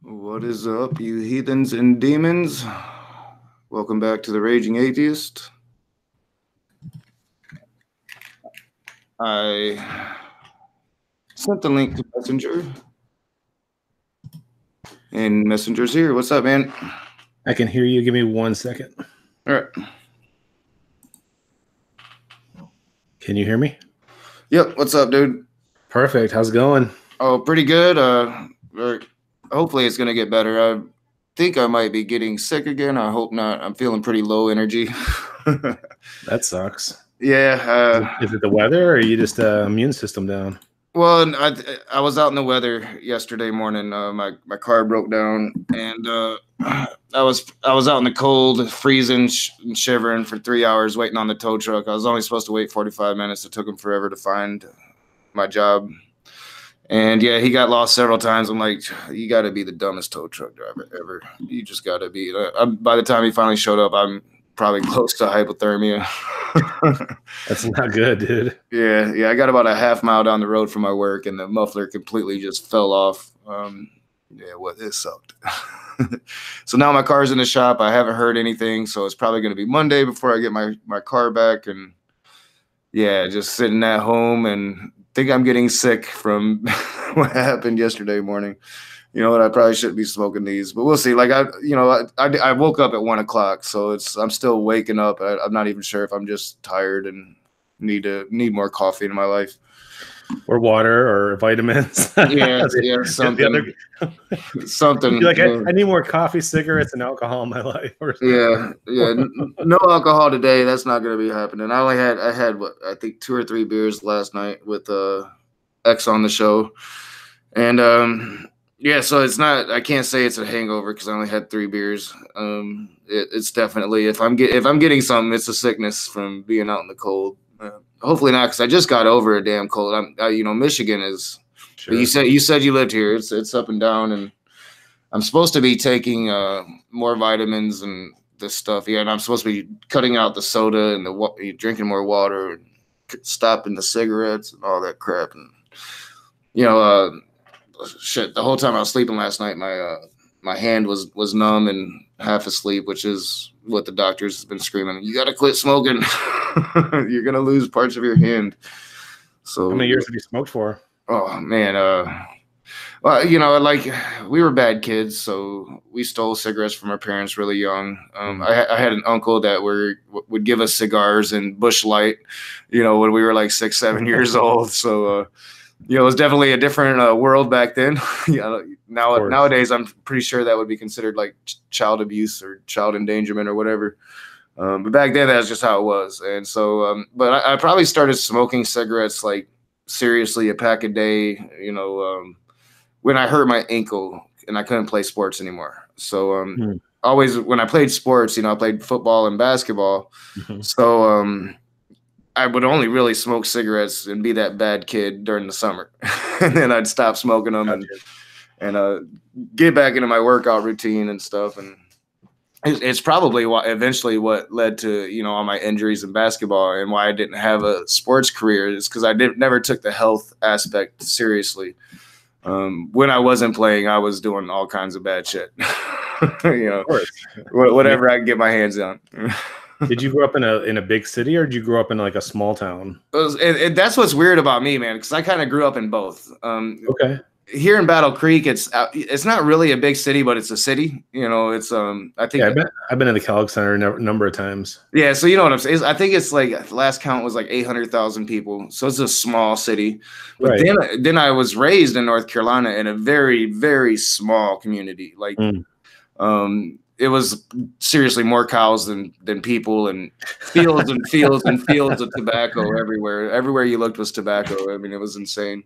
What is up, you heathens and demons? Welcome back to the Raging Atheist. I sent the link to Messenger. And Messenger's here. What's up, man? I can hear you. Give me 1 second. All right. Can you hear me? Yep. What's up, dude? Perfect. How's it going? Oh, pretty good. Hopefully it's gonna get better. I think I might be getting sick again. I hope not. I'm feeling pretty low energy. That sucks. Yeah. Is it the weather, or are you just immune system down? Well, I was out in the weather yesterday morning. My car broke down, and I was out in the cold, freezing, and shivering for 3 hours waiting on the tow truck. I was only supposed to wait 45 minutes. It took him forever to find my job, and yeah, he got lost several times. I'm like, you got to be the dumbest tow truck driver ever. You just got to be. By the time he finally showed up, I'm probably close to hypothermia. That's not good, dude. Yeah. I got about a half mile down the road from my work, and the muffler completely just fell off. It sucked. So now my car's in the shop. I haven't heard anything, so it's probably going to be Monday before I get my car back. And yeah, just sitting at home and think I'm getting sick from what happened yesterday morning. You know what? I probably shouldn't be smoking these, but we'll see. Like I woke up at 1 o'clock, so I'm still waking up. I'm not even sure if I'm just tired and need more coffee in my life, or water, or vitamins. Yeah, something. Something. Like I need more coffee, cigarettes, and alcohol in my life. Yeah. No alcohol today. That's not going to be happening. I had what I think 2 or 3 beers last night with X on the show, and yeah, so it's not. I can't say it's a hangover because I only had 3 beers. It's definitely if I'm getting something, it's a sickness from being out in the cold. Hopefully not, because I just got over a damn cold. Michigan is. Sure. You said you lived here. It's up and down, and I'm supposed to be taking more vitamins and this stuff. Yeah, and I'm supposed to be cutting out the soda and drinking more water, and stopping the cigarettes and all that crap. And shit, the whole time I was sleeping last night, my hand was numb and half asleep, which is what the doctors have been screaming. You got to quit smoking. You're gonna lose parts of your hand. So how many years have you smoked for? Oh man, well, like we were bad kids, so we stole cigarettes from our parents really young. I had an uncle that would give us cigars and Busch Light, when we were like 6, 7 years old. So. It was definitely a different world back then. Nowadays, I'm pretty sure that would be considered like child abuse or child endangerment or whatever. But back then, that's just how it was. And so, but I probably started smoking cigarettes like seriously a pack a day. When I hurt my ankle and I couldn't play sports anymore. So always when I played sports, I played football and basketball. Mm-hmm. So I would only really smoke cigarettes and be that bad kid during the summer. And then I'd stop smoking them and get back into my workout routine and stuff. And it's probably eventually what led to, all my injuries in basketball and why I didn't have a sports career is because I never took the health aspect seriously. When I wasn't playing, I was doing all kinds of bad shit, whatever I could get my hands on. Did you grow up in a big city, or did you grow up in like a small town? That's what's weird about me, man, because I kind of grew up in both. Okay. Here in Battle Creek, it's not really a big city, but it's a city. It's I think I've been in the Kellogg Center a number of times. Yeah, so you know what I'm saying. I think it's like last count was like 800,000 people, so it's a small city. But then I was raised in North Carolina in a very, very small community. Like, it was seriously more cows than people, and fields and fields and fields of tobacco everywhere. Everywhere you looked was tobacco. I mean, it was insane.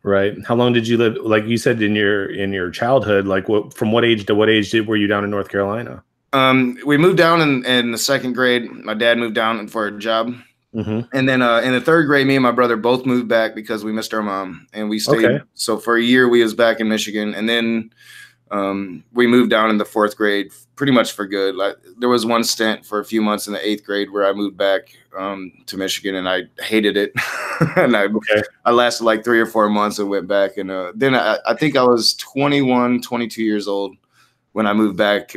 Right. How long did you live? Like you said in your childhood, like from what age to what age were you down in North Carolina? We moved down in the 2nd grade. My dad moved down for a job. Mm-hmm. And then in the 3rd grade, me and my brother both moved back because we missed our mom, and we stayed. Okay. So for a year we was back in Michigan, and then We moved down in the 4th grade pretty much for good. Like, there was one stint for a few months in the 8th grade where I moved back to Michigan, and I hated it. And I lasted like 3 or 4 months and went back. And then I think I was 21, 22 years old when I moved back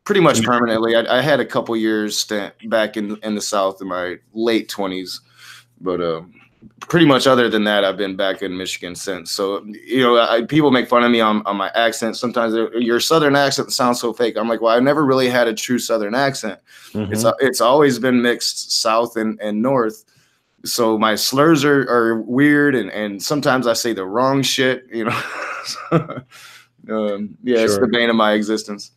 pretty much permanently. I had a couple years stint back in the South in my late 20s, but pretty much other than that, I've been back in Michigan since. So, people make fun of me on my accent. Sometimes your Southern accent sounds so fake. I'm like, well, I never really had a true Southern accent. It's always been mixed South and North. So my slurs are weird, and sometimes I say the wrong shit, Sure. It's the bane of my existence.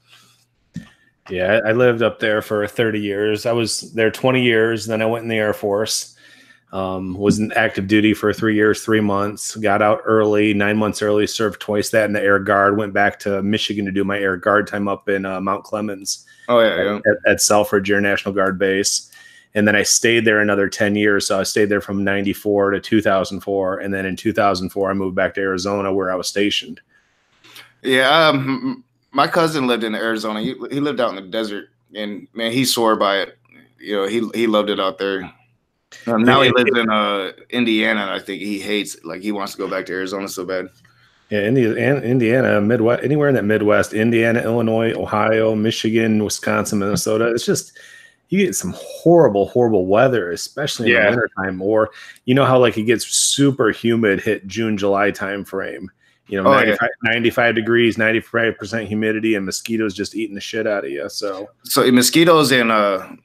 Yeah, I lived up there for 30 years. I was there 20 years. Then I went in the Air Force. Was in active duty for 3 years, 3 months, got out early, 9 months early, served twice that in the Air Guard, went back to Michigan to do my Air Guard time up in Mount Clemens. At Selfridge Air National Guard Base. And then I stayed there another 10 years. So I stayed there from 94 to 2004. And then in 2004, I moved back to Arizona where I was stationed. Yeah. My cousin lived in Arizona. He lived out in the desert, and man, he swore by it. He loved it out there. Now he lives in Indiana, and I think he hates it. Like, he wants to go back to Arizona so bad. Yeah, Indiana, Midwest, anywhere in that Midwest, Indiana, Illinois, Ohio, Michigan, Wisconsin, Minnesota. It's just, you get some horrible, horrible weather, especially in the wintertime. Or, how like it gets super humid, hit June, July time frame. 95 degrees, 95% humidity, and mosquitoes just eating the shit out of you. So mosquitoes and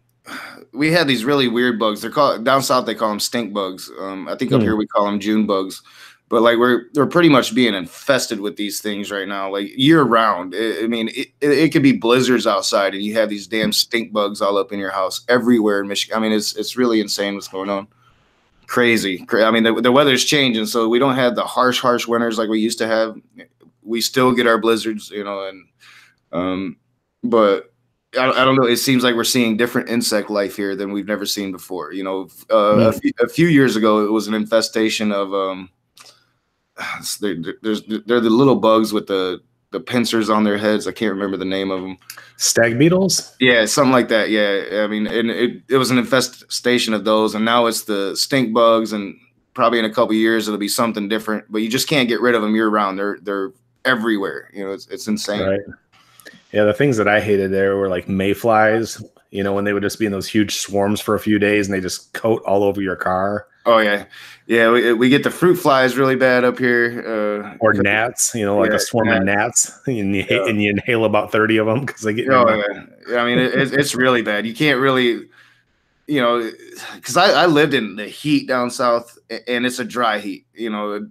we had these really weird bugs. They're called, down south they call them stink bugs. I think up here we call them June bugs. But like we're pretty much being infested with these things right now, like year round. It could be blizzards outside, and you have these damn stink bugs all up in your house everywhere in Michigan. I mean, it's really insane what's going on. Crazy. I mean, the weather's changing, so we don't have the harsh winters like we used to have. We still get our blizzards, but I don't know. It seems like we're seeing different insect life here than we've never seen before. A few years ago, it was an infestation of they're the little bugs with the pincers on their heads. I can't remember the name of them. Stag beetles? Yeah, something like that. Yeah, I mean, and it was an infestation of those, and now it's the stink bugs, and probably in a couple of years it'll be something different. But you just can't get rid of them year round. They're everywhere. It's insane. Right. Yeah, the things that I hated there were like mayflies. When they would just be in those huge swarms for a few days, and they just coat all over your car. Oh yeah. We get the fruit flies really bad up here. Or gnats, like a swarm of gnats, and you inhale about 30 of them because they get. I mean, it's really bad. You can't really, because I lived in the heat down south, and it's a dry heat.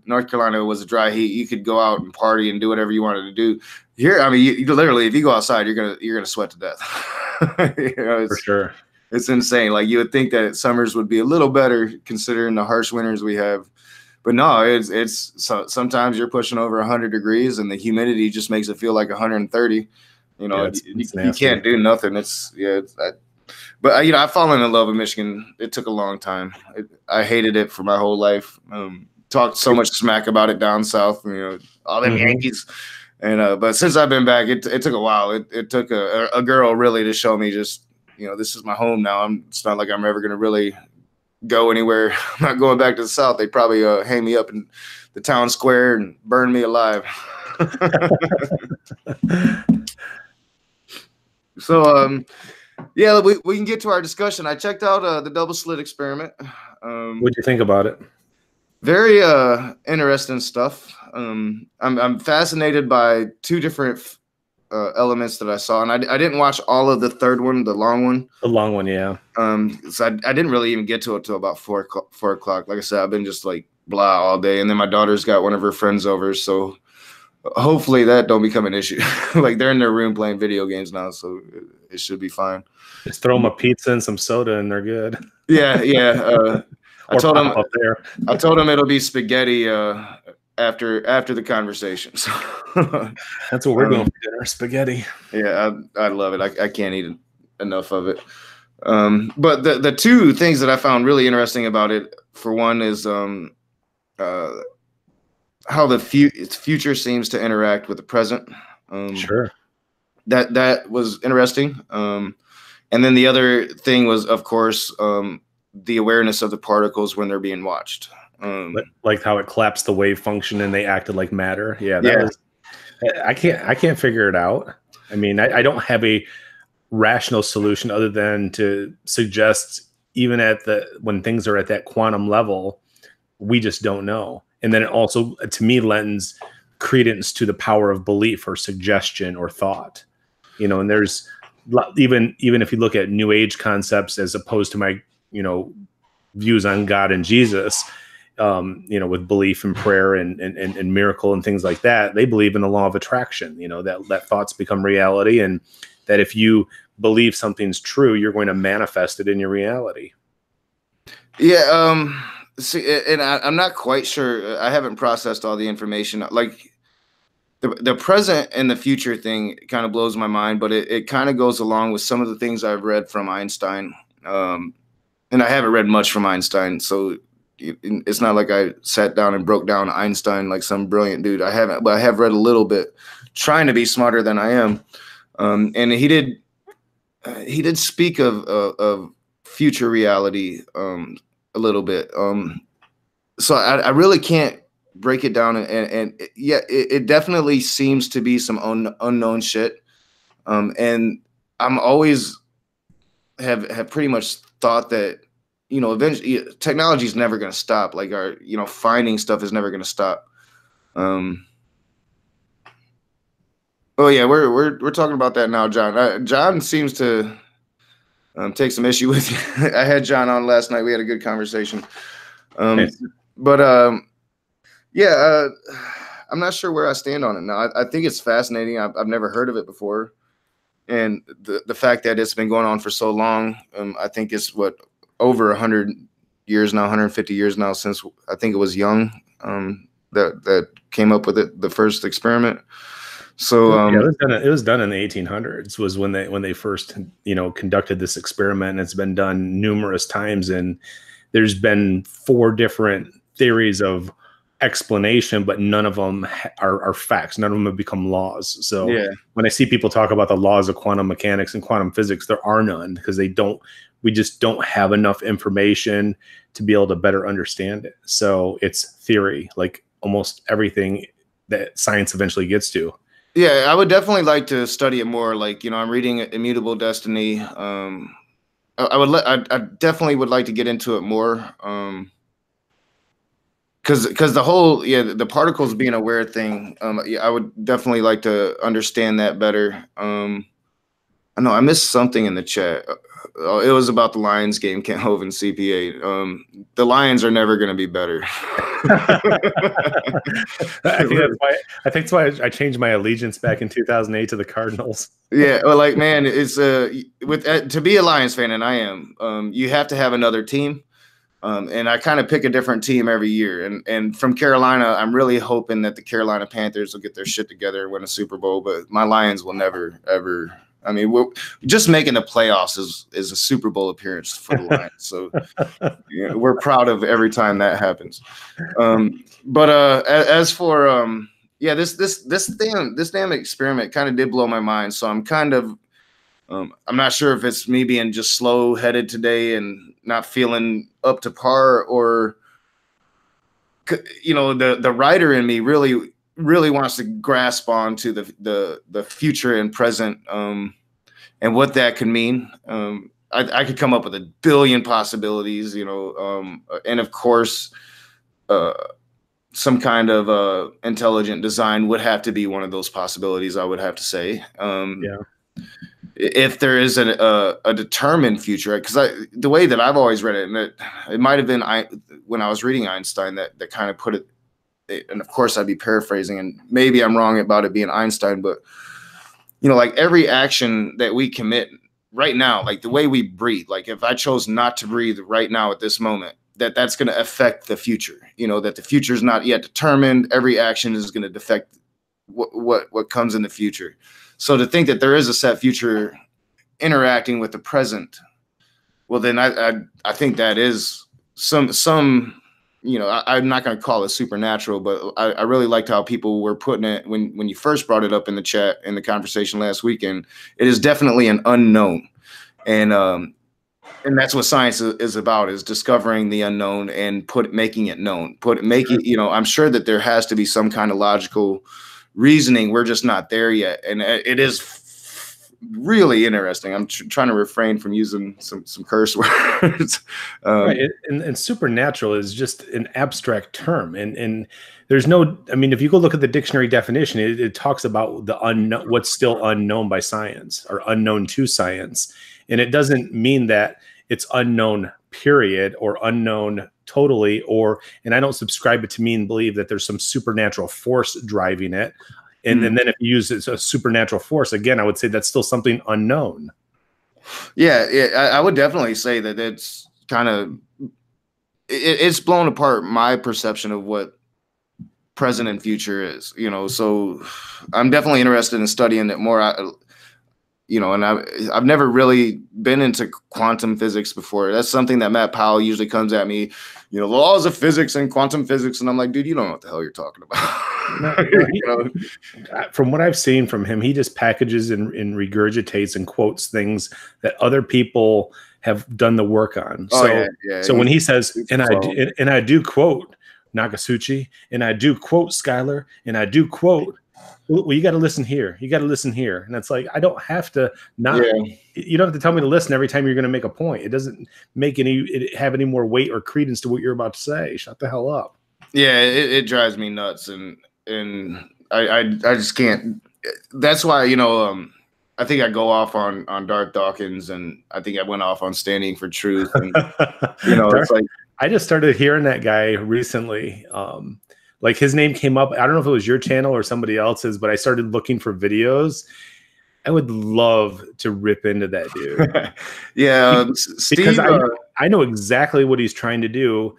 North Carolina was a dry heat. You could go out and party and do whatever you wanted to do. Here, I mean, you literally, if you go outside, you're gonna sweat to death. For sure. It's insane. Like, you would think that summers would be a little better considering the harsh winters we have, but no, it's sometimes you're pushing over 100 degrees and the humidity just makes it feel like 130. You can't do nothing. But I've fallen in love with Michigan. It took a long time. I hated it for my whole life. Talked so much smack about it down south. All them Yankees. And but since I've been back, it took a while. It took a girl really to show me just. This is my home now. It's not like I'm ever going to really go anywhere. I'm not going back to the South. They'd probably hang me up in the town square and burn me alive. So, we can get to our discussion. I checked out the double slit experiment. What'd you think about it? Very interesting stuff. I'm fascinated by two different elements that I saw, and I didn't watch all of the third one, the long one. The long one, yeah. So I didn't really even get to it till about 4 o'clock. Like I said, I've been just like blah all day, and then my daughter's got one of her friends over, so hopefully that don't become an issue. Like, they're in their room playing video games now, so it should be fine. Just throw them a pizza and some soda, and they're good. Yeah. I told them it'll be spaghetti after the conversation. So that's what we're doing for dinner, spaghetti. Yeah, I love it. I can't eat enough of it. But the two things that I found really interesting about it, for one, is how how the future seems to interact with the present. Sure. That was interesting. And then the other thing was, of course, the awareness of the particles when they're being watched. Like how it collapsed the wave function and they acted like matter. Yeah, Yeah. I can't figure it out. I mean, I don't have a rational solution other than to suggest even when things are at that quantum level, we just don't know. And then it also, to me, lends credence to the power of belief or suggestion or thought. And there's even if you look at New Age concepts as opposed to my views on God and Jesus, with belief and prayer and miracle and things like that, they believe in the law of attraction, that thoughts become reality, and that if you believe something's true, you're going to manifest it in your reality. Yeah. See, and I'm not quite sure. I haven't processed all the information. Like the present and the future thing kind of blows my mind, but it kind of goes along with some of the things I've read from Einstein. And I haven't read much from Einstein, so it's not like I sat down and broke down Einstein like some brilliant dude. I haven't, but I have read a little bit, trying to be smarter than I am. And he did speak of future reality a little bit. So I really can't break it down, and yeah, it definitely seems to be some unknown shit. And I'm always have pretty much thought that, eventually technology is never going to stop. Like our, finding stuff is never going to stop. Oh yeah, we're talking about that now, John. John seems to take some issue with you. I had John on last night. We had a good conversation. But yeah, I'm not sure where I stand on it now. I think it's fascinating. I've never heard of it before, and the fact that it's been going on for so long, I think it's over 100 years now, 150 years now since I think it was Young that came up with it, the first experiment. So yeah, it was done in the 1800s was when they first conducted this experiment, and it's been done numerous times, and there's been 4 different theories of explanation, but none of them are facts. None of them have become laws. So yeah, when I see people talk about the laws of quantum mechanics and quantum physics, there are none, because we just don't have enough information to be able to better understand it. So it's theory, like almost everything that science eventually gets to. Yeah, I would definitely like to study it more. Like, I'm reading Immutable Destiny. I definitely would like to get into it more. Because the whole, the particles being a weird thing. Yeah, I would definitely like to understand that better. I know I missed something in the chat. It was about the Lions game, Kent Hovind CPA. The Lions are never going to be better. I think that's why I changed my allegiance back in 2008 to the Cardinals. Yeah, well, like, man, it's to be a Lions fan, and I am. You have to have another team, and I kind of pick a different team every year. And from Carolina, I'm really hoping that the Carolina Panthers will get their shit together and win a Super Bowl. But my Lions will never, ever. I mean, we're just making the playoffs is a Super Bowl appearance for the Lions. So we're proud of every time that happens. But as for this damn experiment kind of did blow my mind. So I'm kind of I'm not sure if it's me being just slow headed today and not feeling up to par, or the writer in me really wants to grasp onto the future and present, and what that could mean. I could come up with a billion possibilities, and of course, some kind of intelligent design would have to be one of those possibilities, I would have to say. If there is a determined future, because the way that I've always read it, and it might have been when I was reading Einstein that kind of put it, and of course I'd be paraphrasing, and maybe I'm wrong about it being Einstein, but like every action that we commit right now, like the way we breathe, like if I chose not to breathe right now at this moment, that's going to affect the future. That the future is not yet determined. Every action is going to affect what comes in the future. So to think that there is a set future interacting with the present, well, then I think that is some you know, I'm not going to call it supernatural, but I really liked how people were putting it when you first brought it up in the chat, in the conversation last weekend. It is definitely an unknown. And that's what science is about, is discovering the unknown and making it known. You know, I'm sure that there has to be some kind of logical reasoning. We're just not there yet. And it is really interesting. I'm trying to refrain from using some curse words. Right. And supernatural is just an abstract term. And there's no, I mean, if you go look at the dictionary definition, it talks about the unknown, what's still unknown by science or unknown to science. And it doesn't mean that it's unknown, period, or unknown totally, and I don't subscribe it to mean believe that there's some supernatural force driving it. And then if you use it as a supernatural force, again, I would say that's still something unknown. Yeah, I would definitely say that it's kind of, it's blown apart my perception of what present and future is, you know, so I'm definitely interested in studying it more. You know, and I've never really been into quantum physics before. That's something that Matt Powell usually comes at me, you know, laws of physics and quantum physics. And I'm like, dude, you don't know what the hell you're talking about. You know? From what I've seen from him, he just packages and regurgitates and quotes things that other people have done the work on. So when he says, and I do quote Nakasuchi, and I do quote Skylar, and I do quote, well, you got to listen here. You got to listen here. And it's like, I don't have to you don't have to tell me to listen every time you're going to make a point. It doesn't have any more weight or credence to what you're about to say. Shut the hell up. Yeah. It drives me nuts. And I just can't, that's why, you know, I think I go off on Darth Dawkins, and I think I went off on Standing for Truth. And, you know, it's like, I just started hearing that guy recently. Like his name came up. I don't know if it was your channel or somebody else's, but I started looking for videos. I would love to rip into that dude. Yeah, Steve, because I know exactly what he's trying to do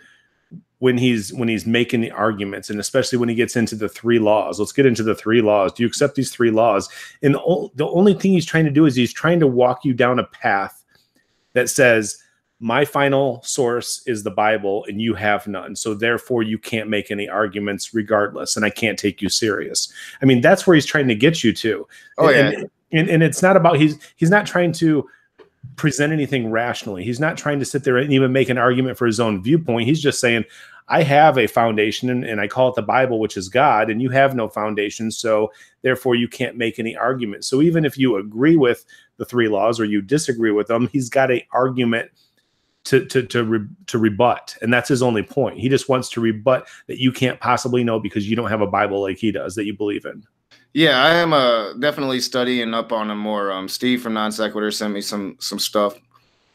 when he's making the arguments, and especially when he gets into the 3 laws. Let's get into the 3 laws. Do you accept these 3 laws? And the only thing he's trying to do is he's trying to walk you down a path that says, my final source is the Bible and you have none. So therefore you can't make any arguments regardless. And I can't take you serious. I mean, that's where he's trying to get you to. Oh, and it's not about, he's not trying to present anything rationally. He's not trying to sit there and even make an argument for his own viewpoint. He's just saying, I have a foundation, and I call it the Bible, which is God, and you have no foundation. So therefore you can't make any argument. So even if you agree with the 3 laws or you disagree with them, he's got an argument to rebut, and that's his only point. He just wants to rebut that you can't possibly know because you don't have a Bible like he does that you believe in. Yeah, I am definitely studying up on him more. Steve from Non Sequitur sent me some stuff,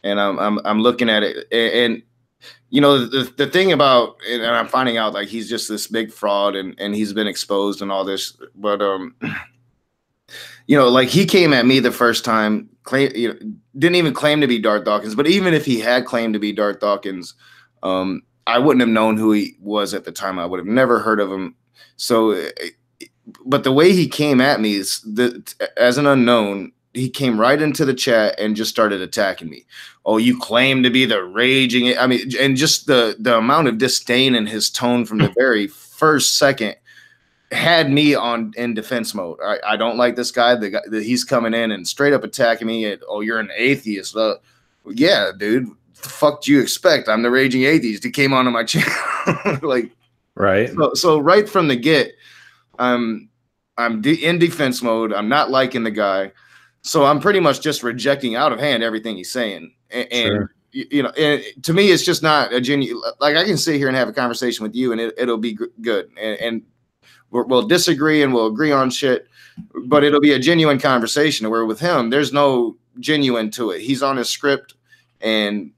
and I'm looking at it. And you know, the thing about, and I'm finding out like he's just this big fraud, and he's been exposed and all this. But you know, like he came at me the first time, didn't even claim to be Darth Dawkins. But even if he had claimed to be Darth Dawkins, I wouldn't have known who he was at the time. I would have never heard of him. So, but the way he came at me is that as an unknown, he came right into the chat and just started attacking me. Oh, you claim to be the raging. I mean, and just the amount of disdain in his tone from the very first second had me in defense mode. I don't like this guy. The guy that he's coming in and straight up attacking me. And, oh, you're an atheist. Yeah, dude. What the fuck do you expect? I'm the raging atheist. He came onto my channel. Like, right. So right from the get, I'm in defense mode. I'm not liking the guy. So I'm pretty much just rejecting out of hand everything he's saying. And sure. You know, and to me, it's just not a genuine, like I can sit here and have a conversation with you and it'll be good. And we'll disagree and we'll agree on shit, but it'll be a genuine conversation, where with him, there's no genuine to it. He's on his script, and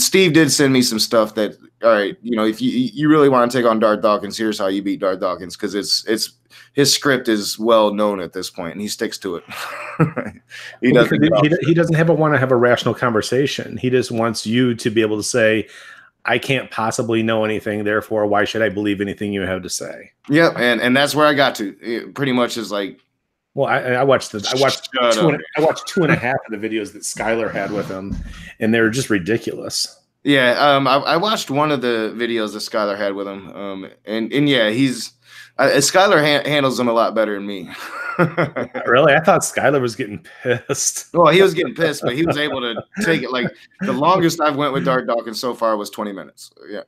Steve did send me some stuff that, all right, you know, if you really want to take on Darth Dawkins, here's how you beat Darth Dawkins, because it's his script is well known at this point, and he sticks to it. He doesn't want to have a rational conversation. He just wants you to be able to say, I can't possibly know anything, therefore why should I believe anything you have to say? Yep, and that's where I got to. It pretty much is like, well, I watched 2.5 of the videos that Skylar had with him, and they were just ridiculous. Yeah, I watched one of the videos that Skylar had with him, and yeah, Skylar handles him a lot better than me. Really? I thought Skylar was getting pissed. Well, he was getting pissed, but he was able to take it. Like the longest I've went with Dart Dawkins so far was 20 minutes. Yeah,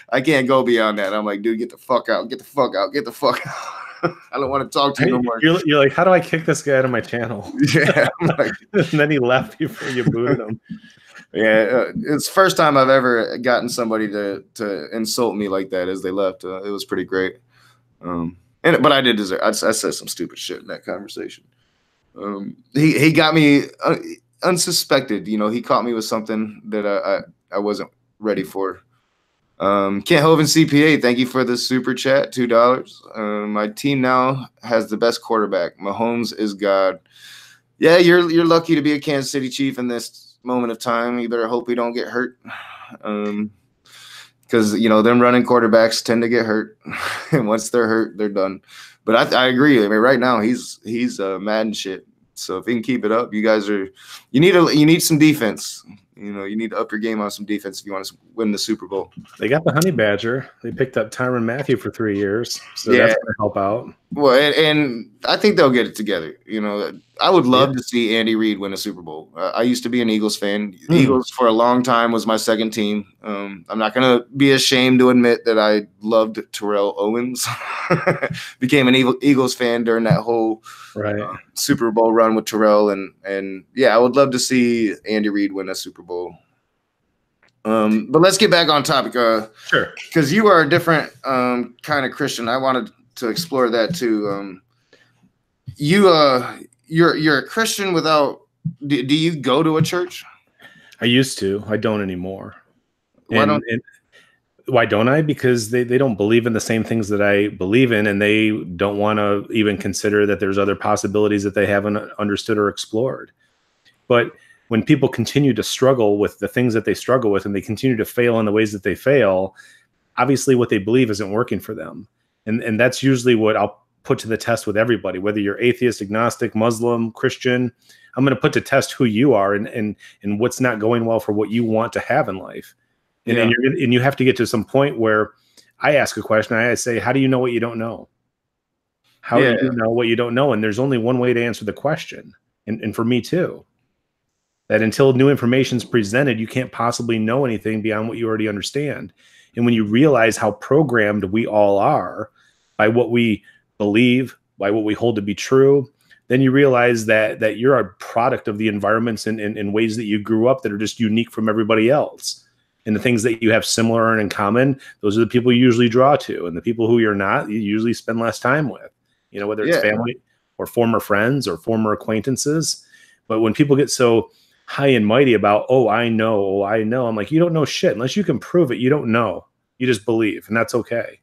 I can't go beyond that. I'm like, dude, get the fuck out, get the fuck out, get the fuck out. I don't want to talk to you no more. You're like, how do I kick this guy out of my channel? Yeah, like, and then he left before you booted him. Yeah, it's the first time I've ever gotten somebody to insult me like that as they left. It was pretty great. But I did deserve. I said some stupid shit in that conversation. He got me unsuspected. You know, he caught me with something that I wasn't ready for. Kent Hovind CPA, thank you for the super chat, $2. My team now has the best quarterback. Mahomes is God. Yeah, you're lucky to be a Kansas City Chief in this moment of time. You better hope we don't get hurt, because you know them running quarterbacks tend to get hurt, and once they're hurt, they're done. But I agree. I mean, right now he's mad and shit. So if he can keep it up, you need some defense. You know, you need to up your game on some defense if you want to win the Super Bowl. They got the Honey Badger. They picked up Tyrann Mathieu for 3 years, so that's going to help out. Well, and I think they'll get it together. You know, I would love to see Andy Reid win a Super Bowl. I used to be an Eagles fan. Eagles for a long time was my second team. I'm not going to be ashamed to admit that I loved Terrell Owens. Became an Eagles fan during that whole Super Bowl run with Terrell, and yeah, I would love to see Andy Reid win a Super Bowl. But let's get back on topic. Sure. Because you are a different kind of Christian. I wanted to explore that too. You're a Christian without. Do you go to a church? I used to. I don't anymore. Why don't I? Because they don't believe in the same things that I believe in, and they don't want to even consider that there's other possibilities that they haven't understood or explored. But when people continue to struggle with the things that they struggle with, and they continue to fail in the ways that they fail, obviously what they believe isn't working for them. And that's usually what I'll put to the test with everybody, whether you're atheist, agnostic, Muslim, Christian. I'm going to put to test who you are and what's not going well for what you want to have in life. And you have to get to some point where I ask a question. I say, how do you know what you don't know? How do you know what you don't know? And there's only one way to answer the question. And for me too, that until new information is presented, you can't possibly know anything beyond what you already understand. And when you realize how programmed we all are by what we believe, by what we hold to be true, then you realize that you're a product of the environments and ways that you grew up that are just unique from everybody else. And the things that you have similar and in common, those are the people you usually draw to. And the people who you're not, you usually spend less time with, you know, whether it's family or former friends or former acquaintances. But when people get so high and mighty about, I know, I'm like, you don't know shit. Unless you can prove it, you don't know. You just believe, and that's okay.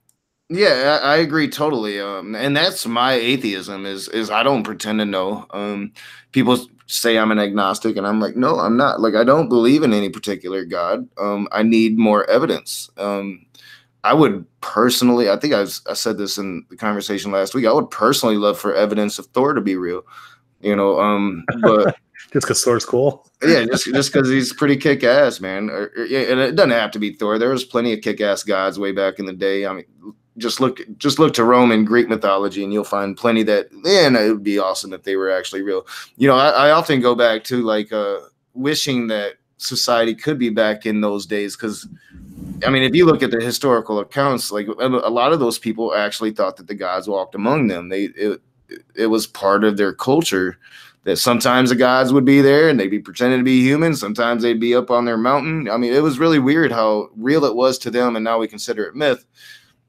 Yeah, I agree totally. And that's my atheism is I don't pretend to know. People say I'm an agnostic, and I'm like, no, I'm not. Like, I don't believe in any particular God. I need more evidence. I would personally, I think I said this in the conversation last week, I would personally love for evidence of Thor to be real, you know, but just because Thor's cool. Yeah, just because he's pretty kick-ass, man. And it doesn't have to be Thor. There was plenty of kick-ass gods way back in the day. I mean, just look to Roman Greek mythology, and you'll find plenty that. Man, it would be awesome if they were actually real. You know, I often go back to like wishing that society could be back in those days, because, I mean, if you look at the historical accounts, like a lot of those people actually thought that the gods walked among them. It was part of their culture. That sometimes the gods would be there and they'd be pretending to be human. Sometimes they'd be up on their mountain. I mean, it was really weird how real it was to them, and now we consider it myth.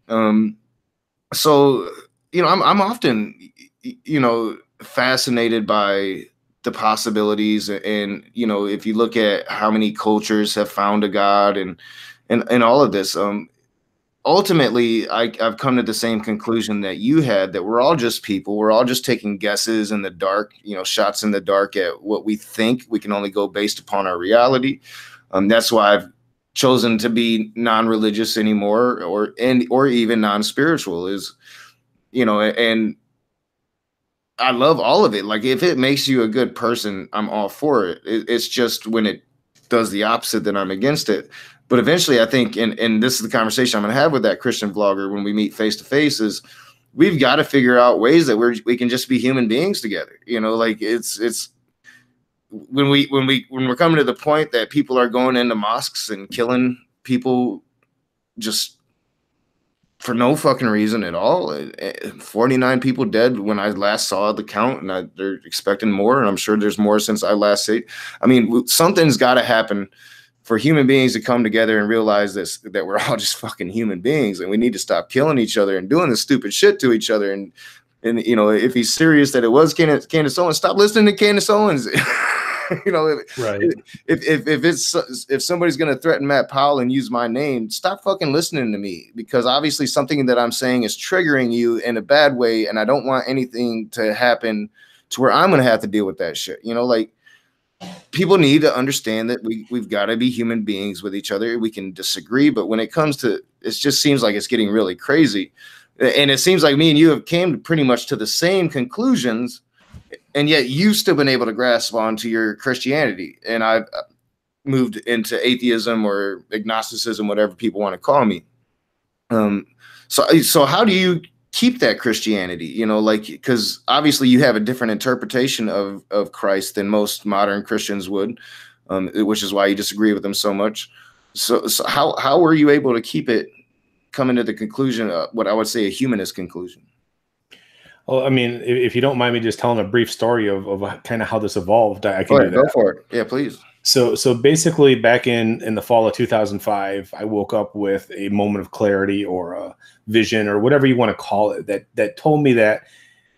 So, you know, I'm often, you know, fascinated by the possibilities. And, you know, if you look at how many cultures have found a god and all of this, ultimately, I've come to the same conclusion that you had, that we're all just people. We're all just taking guesses in the dark, you know, shots in the dark at what we think. We can only go based upon our reality. That's why I've chosen to be non-religious anymore, or even non-spiritual, is, you know, and I love all of it. Like, if it makes you a good person, I'm all for it. It's just when it does the opposite, then I'm against it. But eventually I think, and this is the conversation I'm going to have with that Christian vlogger when we meet face to face, is we've got to figure out ways that we can just be human beings together. You know, like it's when we're coming to the point that people are going into mosques and killing people just for no fucking reason at all. 49 people dead when I last saw the count, and they're expecting more, and I'm sure there's more since I last said. I mean, something's got to happen for human beings to come together and realize that we're all just fucking human beings, and we need to stop killing each other and doing this stupid shit to each other. And you know, if he's serious that it was Candace Owens, stop listening to Candace Owens. You know, right. If somebody's going to threaten Matt Powell and use my name, stop fucking listening to me, because obviously something that I'm saying is triggering you in a bad way, and I don't want anything to happen to where I'm going to have to deal with that shit. You know, like, people need to understand that we've got to be human beings with each other. We can disagree, but when it comes to, it just seems like it's getting really crazy. And it seems like me and you have came pretty much to the same conclusions, and yet you've still been able to grasp onto your Christianity. And I've moved into atheism or agnosticism, whatever people want to call me. So how do you keep that Christianity? You know, like, because obviously you have a different interpretation of Christ than most modern Christians would, which is why you disagree with them so much. So how were you able to keep it coming to the conclusion, what I would say a humanist conclusion? Well, I mean, if you don't mind me just telling a brief story of kind of how this evolved, I can do that. Go for it. Yeah, please. So basically, back in the fall of 2005, I woke up with a moment of clarity or a vision or whatever you want to call it that told me that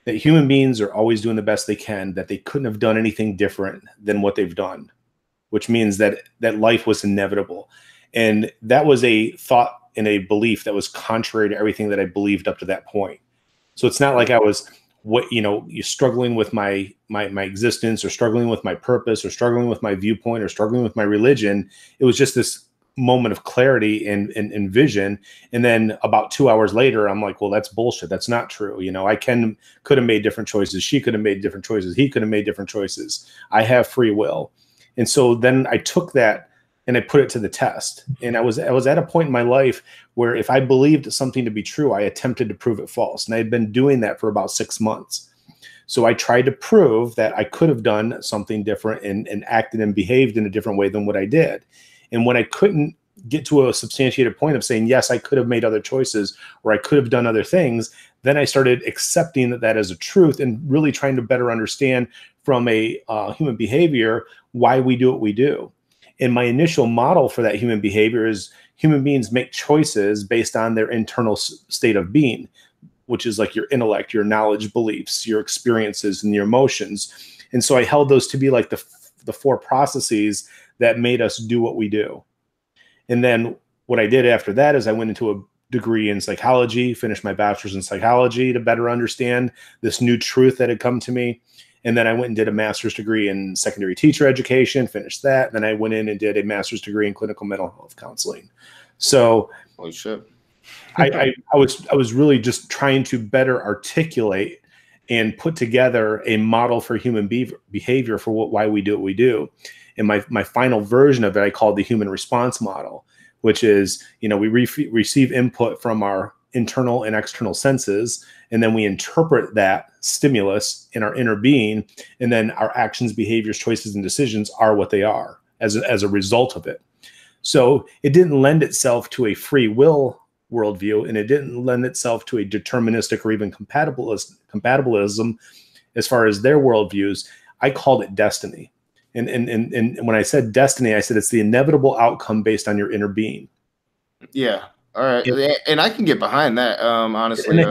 human beings are always doing the best they can, that they couldn't have done anything different than what they've done, which means that life was inevitable. And that was a thought and a belief that was contrary to everything that I believed up to that point. So it's not like I was, you're struggling with my existence, or struggling with my purpose, or struggling with my viewpoint, or struggling with my religion. It was just this moment of clarity and vision. And then about 2 hours later, I'm like, well, that's bullshit. That's not true. You know, I could have made different choices. She could have made different choices. He could have made different choices. I have free will. And so then I took that and I put it to the test. And I was at a point in my life where if I believed something to be true, I attempted to prove it false. And I had been doing that for about 6 months. So I tried to prove that I could have done something different and acted and behaved in a different way than what I did. And when I couldn't get to a substantiated point of saying, yes, I could have made other choices, or I could have done other things, then I started accepting that as a truth and really trying to better understand from a human behavior why we do what we do. And my initial model for that human behavior is human beings make choices based on their internal state of being, which is like your intellect, your knowledge, beliefs, your experiences, and your emotions. And so I held those to be like the four processes that made us do what we do. And then what I did after that is I went into a degree in psychology, finished my bachelor's in psychology to better understand this new truth that had come to me. And then I went and did a master's degree in secondary teacher education, finished that. Then I went in and did a master's degree in clinical mental health counseling. So holy shit. I was really just trying to better articulate and put together a model for human behavior for why we do what we do. And my final version of it, I called the human response model, which is, we receive input from our internal and external senses, and then we interpret that stimulus in our inner being, and then our actions, behaviors, choices, and decisions are what they are as a result of it. So it didn't lend itself to a free will worldview, and it didn't lend itself to a deterministic or even compatibilism as far as their worldviews. I called it destiny. And when I said destiny, I said it's the inevitable outcome based on your inner being. Yeah. All right. And I can get behind that, honestly.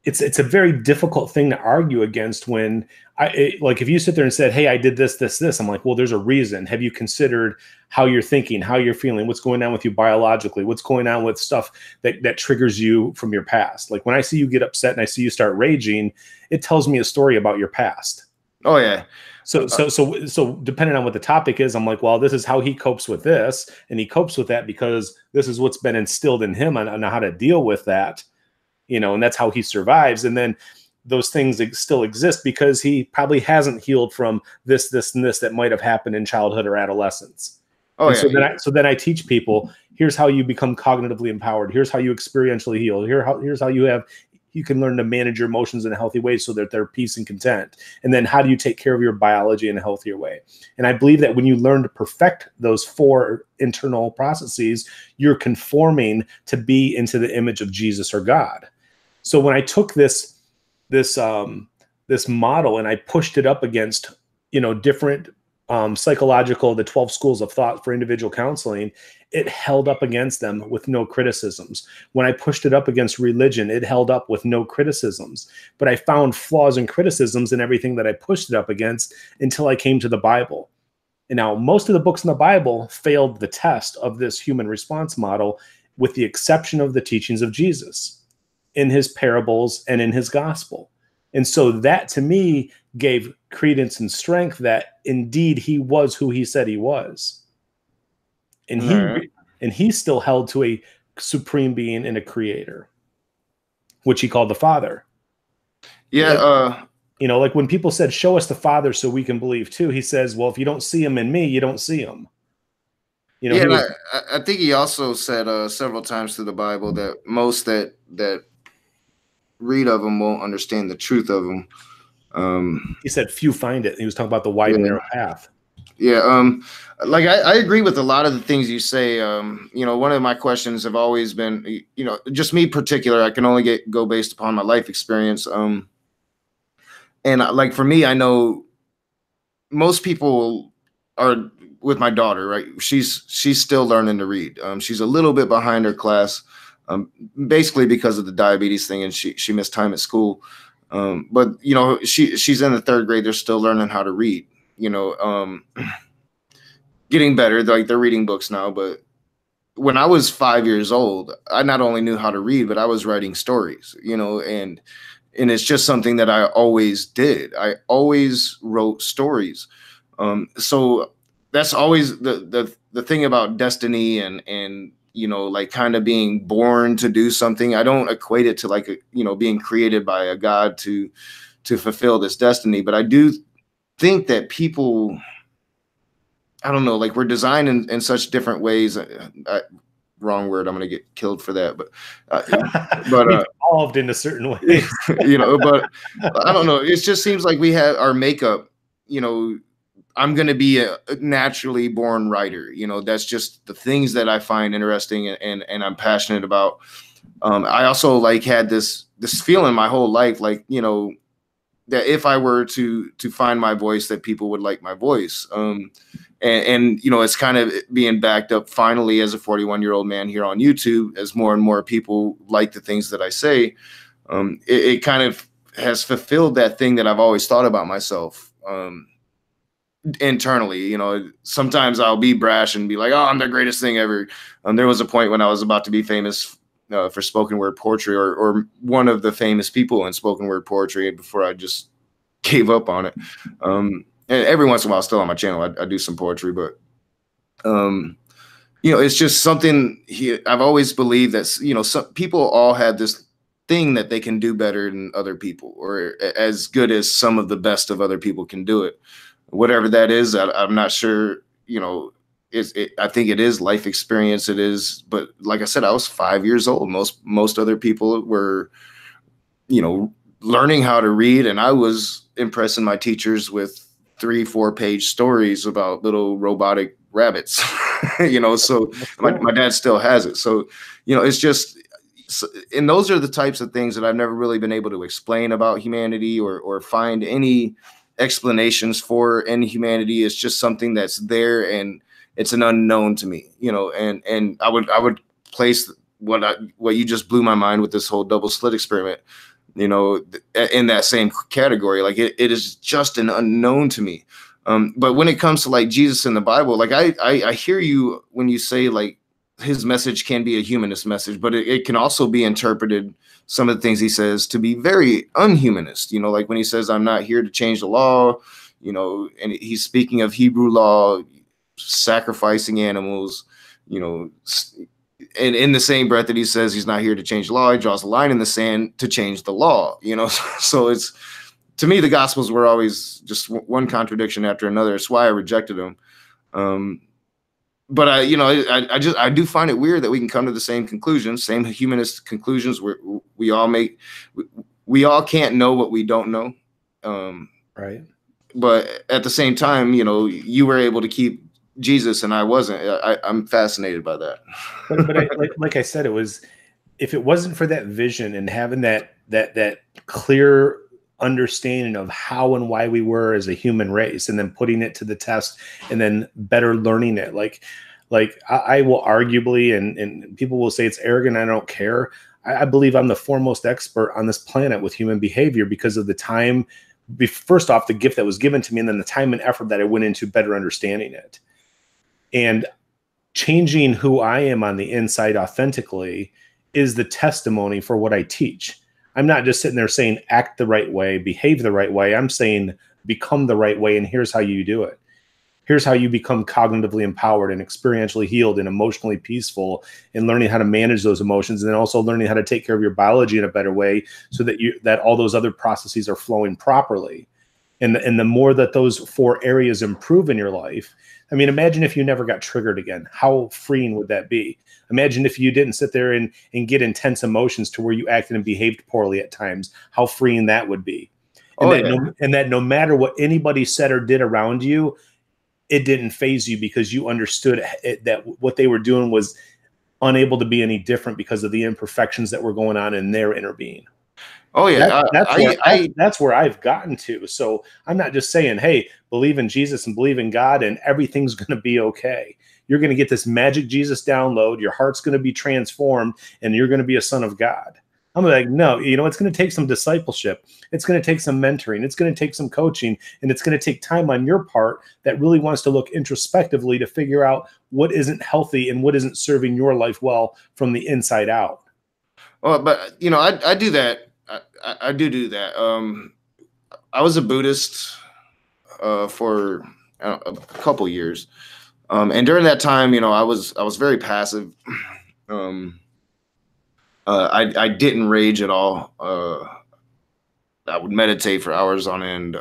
It's a very difficult thing to argue against when like if you sit there and said, hey, I did this, I'm like, well, there's a reason. Have you considered how you're thinking, how you're feeling, what's going on with you biologically, what's going on with stuff that triggers you from your past? Like when I see you get upset and I see you start raging, it tells me a story about your past. Oh yeah. So depending on what the topic is, I'm like, well, this is how he copes with this. And he copes with that because this is what's been instilled in him on how to deal with that, and that's how he survives. And then those things still exist because he probably hasn't healed from this, and this that might have happened in childhood or adolescence. Oh And yeah. so then I teach people, here's how you become cognitively empowered. Here's how you experientially heal. Here's how you can learn to manage your emotions in a healthy way so that they're peace and content. And then how do you take care of your biology in a healthier way? And I believe that when you learn to perfect those 4 internal processes, you're conforming to be into the image of Jesus or God. So when I took this model and I pushed it up against, different the 12 schools of thought for individual counseling, it held up against them with no criticisms. When I pushed it up against religion, it held up with no criticisms. But I found flaws and criticisms in everything that I pushed it up against until I came to the Bible. And now most of the books in the Bible failed the test of this human response model, with the exception of the teachings of Jesus in his parables and in his gospel. And so that to me gave credence and strength that indeed he was who he said he was. And he still held to a supreme being and a creator, which he called the Father. Yeah. Like when people said, show us the Father so we can believe too, he says, well, if you don't see him in me, you don't see him. I think he also said several times through the Bible that most that read of him won't understand the truth of him. He said few find it. He was talking about the wide and narrow path. Yeah. Like I agree with a lot of the things you say. One of my questions have always been, just me particular, I can only go based upon my life experience. And like for me, I know most people are with my daughter, right? She's still learning to read. She's a little bit behind her class, basically because of the diabetes thing, and she missed time at school. But she's in the 3rd grade. They're still learning how to read. Getting better. Like they're reading books now. But when I was 5 years old, I not only knew how to read, but I was writing stories. And it's just something that I always did. I always wrote stories. So that's always the thing about destiny and like kind of being born to do something. I don't equate it to like being created by a God to fulfill this destiny, but I do think that people, I don't know, like we're designed in such different ways. Wrong word. I'm going to get killed for that, but evolved in a certain way. But I don't know. It just seems like we have our makeup. I'm going to be a naturally born writer. That's just the things that I find interesting and I'm passionate about. I also like had this feeling my whole life, like, that if I were to find my voice, that people would like my voice. And it's kind of being backed up finally as a 41-year-old man here on YouTube, as more and more people like the things that I say. It kind of has fulfilled that thing that I've always thought about myself. Internally, sometimes I'll be brash and be like, oh, I'm the greatest thing ever. There was a point when I was about to be famous for spoken word poetry, or one of the famous people in spoken word poetry, before I just gave up on it. And every once in a while, still on my channel, I do some poetry, but it's just something I've always believed that, some people all have this thing that they can do better than other people, or as good as some of the best of other people can do it. Whatever that is, I'm not sure, I think it is life experience. It is. But like I said, I was 5 years old. Most other people were, learning how to read. And I was impressing my teachers with 3-4 page stories about little robotic rabbits, so my dad still has it. So, it's just, and those are the types of things that I've never really been able to explain about humanity or find any explanations for in humanity. It's just something that's there, and it's an unknown to me, and I would place what you just blew my mind with this whole double slit experiment, in that same category. Like it is just an unknown to me. But when it comes to like Jesus in the Bible, like I hear you when you say like his message can be a humanist message, but it can also be interpreted, some of the things he says, to be very unhumanist. Like when he says, I'm not here to change the law, and he's speaking of Hebrew law, sacrificing animals, and in the same breath that he says he's not here to change the law, he draws a line in the sand to change the law, So it's, to me, the Gospels were always just one contradiction after another. It's why I rejected them. but I do find it weird that we can come to the same conclusions, same humanist conclusions. We all make, we all can't know what we don't know. Right. But at the same time, you were able to keep Jesus and I wasn't. I'm fascinated by that. But like I said, if it wasn't for that vision and having that clear understanding of how and why we were as a human race, and then putting it to the test, and then better learning it, like I will arguably, and people will say it's arrogant, I don't care. I believe I'm the foremost expert on this planet with human behavior because of the time, first off, the gift that was given to me, and then the time and effort that I went into better understanding it. And changing who I am on the inside authentically is the testimony for what I teach. I'm not just sitting there saying, act the right way, behave the right way. I'm saying, become the right way, and here's how you do it. Here's how you become cognitively empowered and experientially healed and emotionally peaceful, and learning how to manage those emotions, and then also learning how to take care of your biology in a better way so that all those other processes are flowing properly. And the more that those 4 areas improve in your life, I mean, imagine if you never got triggered again. How freeing would that be? Imagine if you didn't sit there and get intense emotions to where you acted and behaved poorly at times. How freeing that would be. And that no matter what anybody said or did around you, it didn't phase you because you understood that what they were doing was unable to be any different because of the imperfections that were going on in their inner being. Oh yeah, that's where I've gotten to. So I'm not just saying, hey, believe in Jesus and believe in God and everything's going to be okay. You're going to get this magic Jesus download. Your heart's going to be transformed and you're going to be a son of God. I'm like, no, it's going to take some discipleship. It's going to take some mentoring. It's going to take some coaching, and it's going to take time on your part that really wants to look introspectively to figure out what isn't healthy and what isn't serving your life well from the inside out. Well, but I do that. I do that. I was a Buddhist for a couple years, and during that time, I was very passive. I didn't rage at all. I would meditate for hours on end.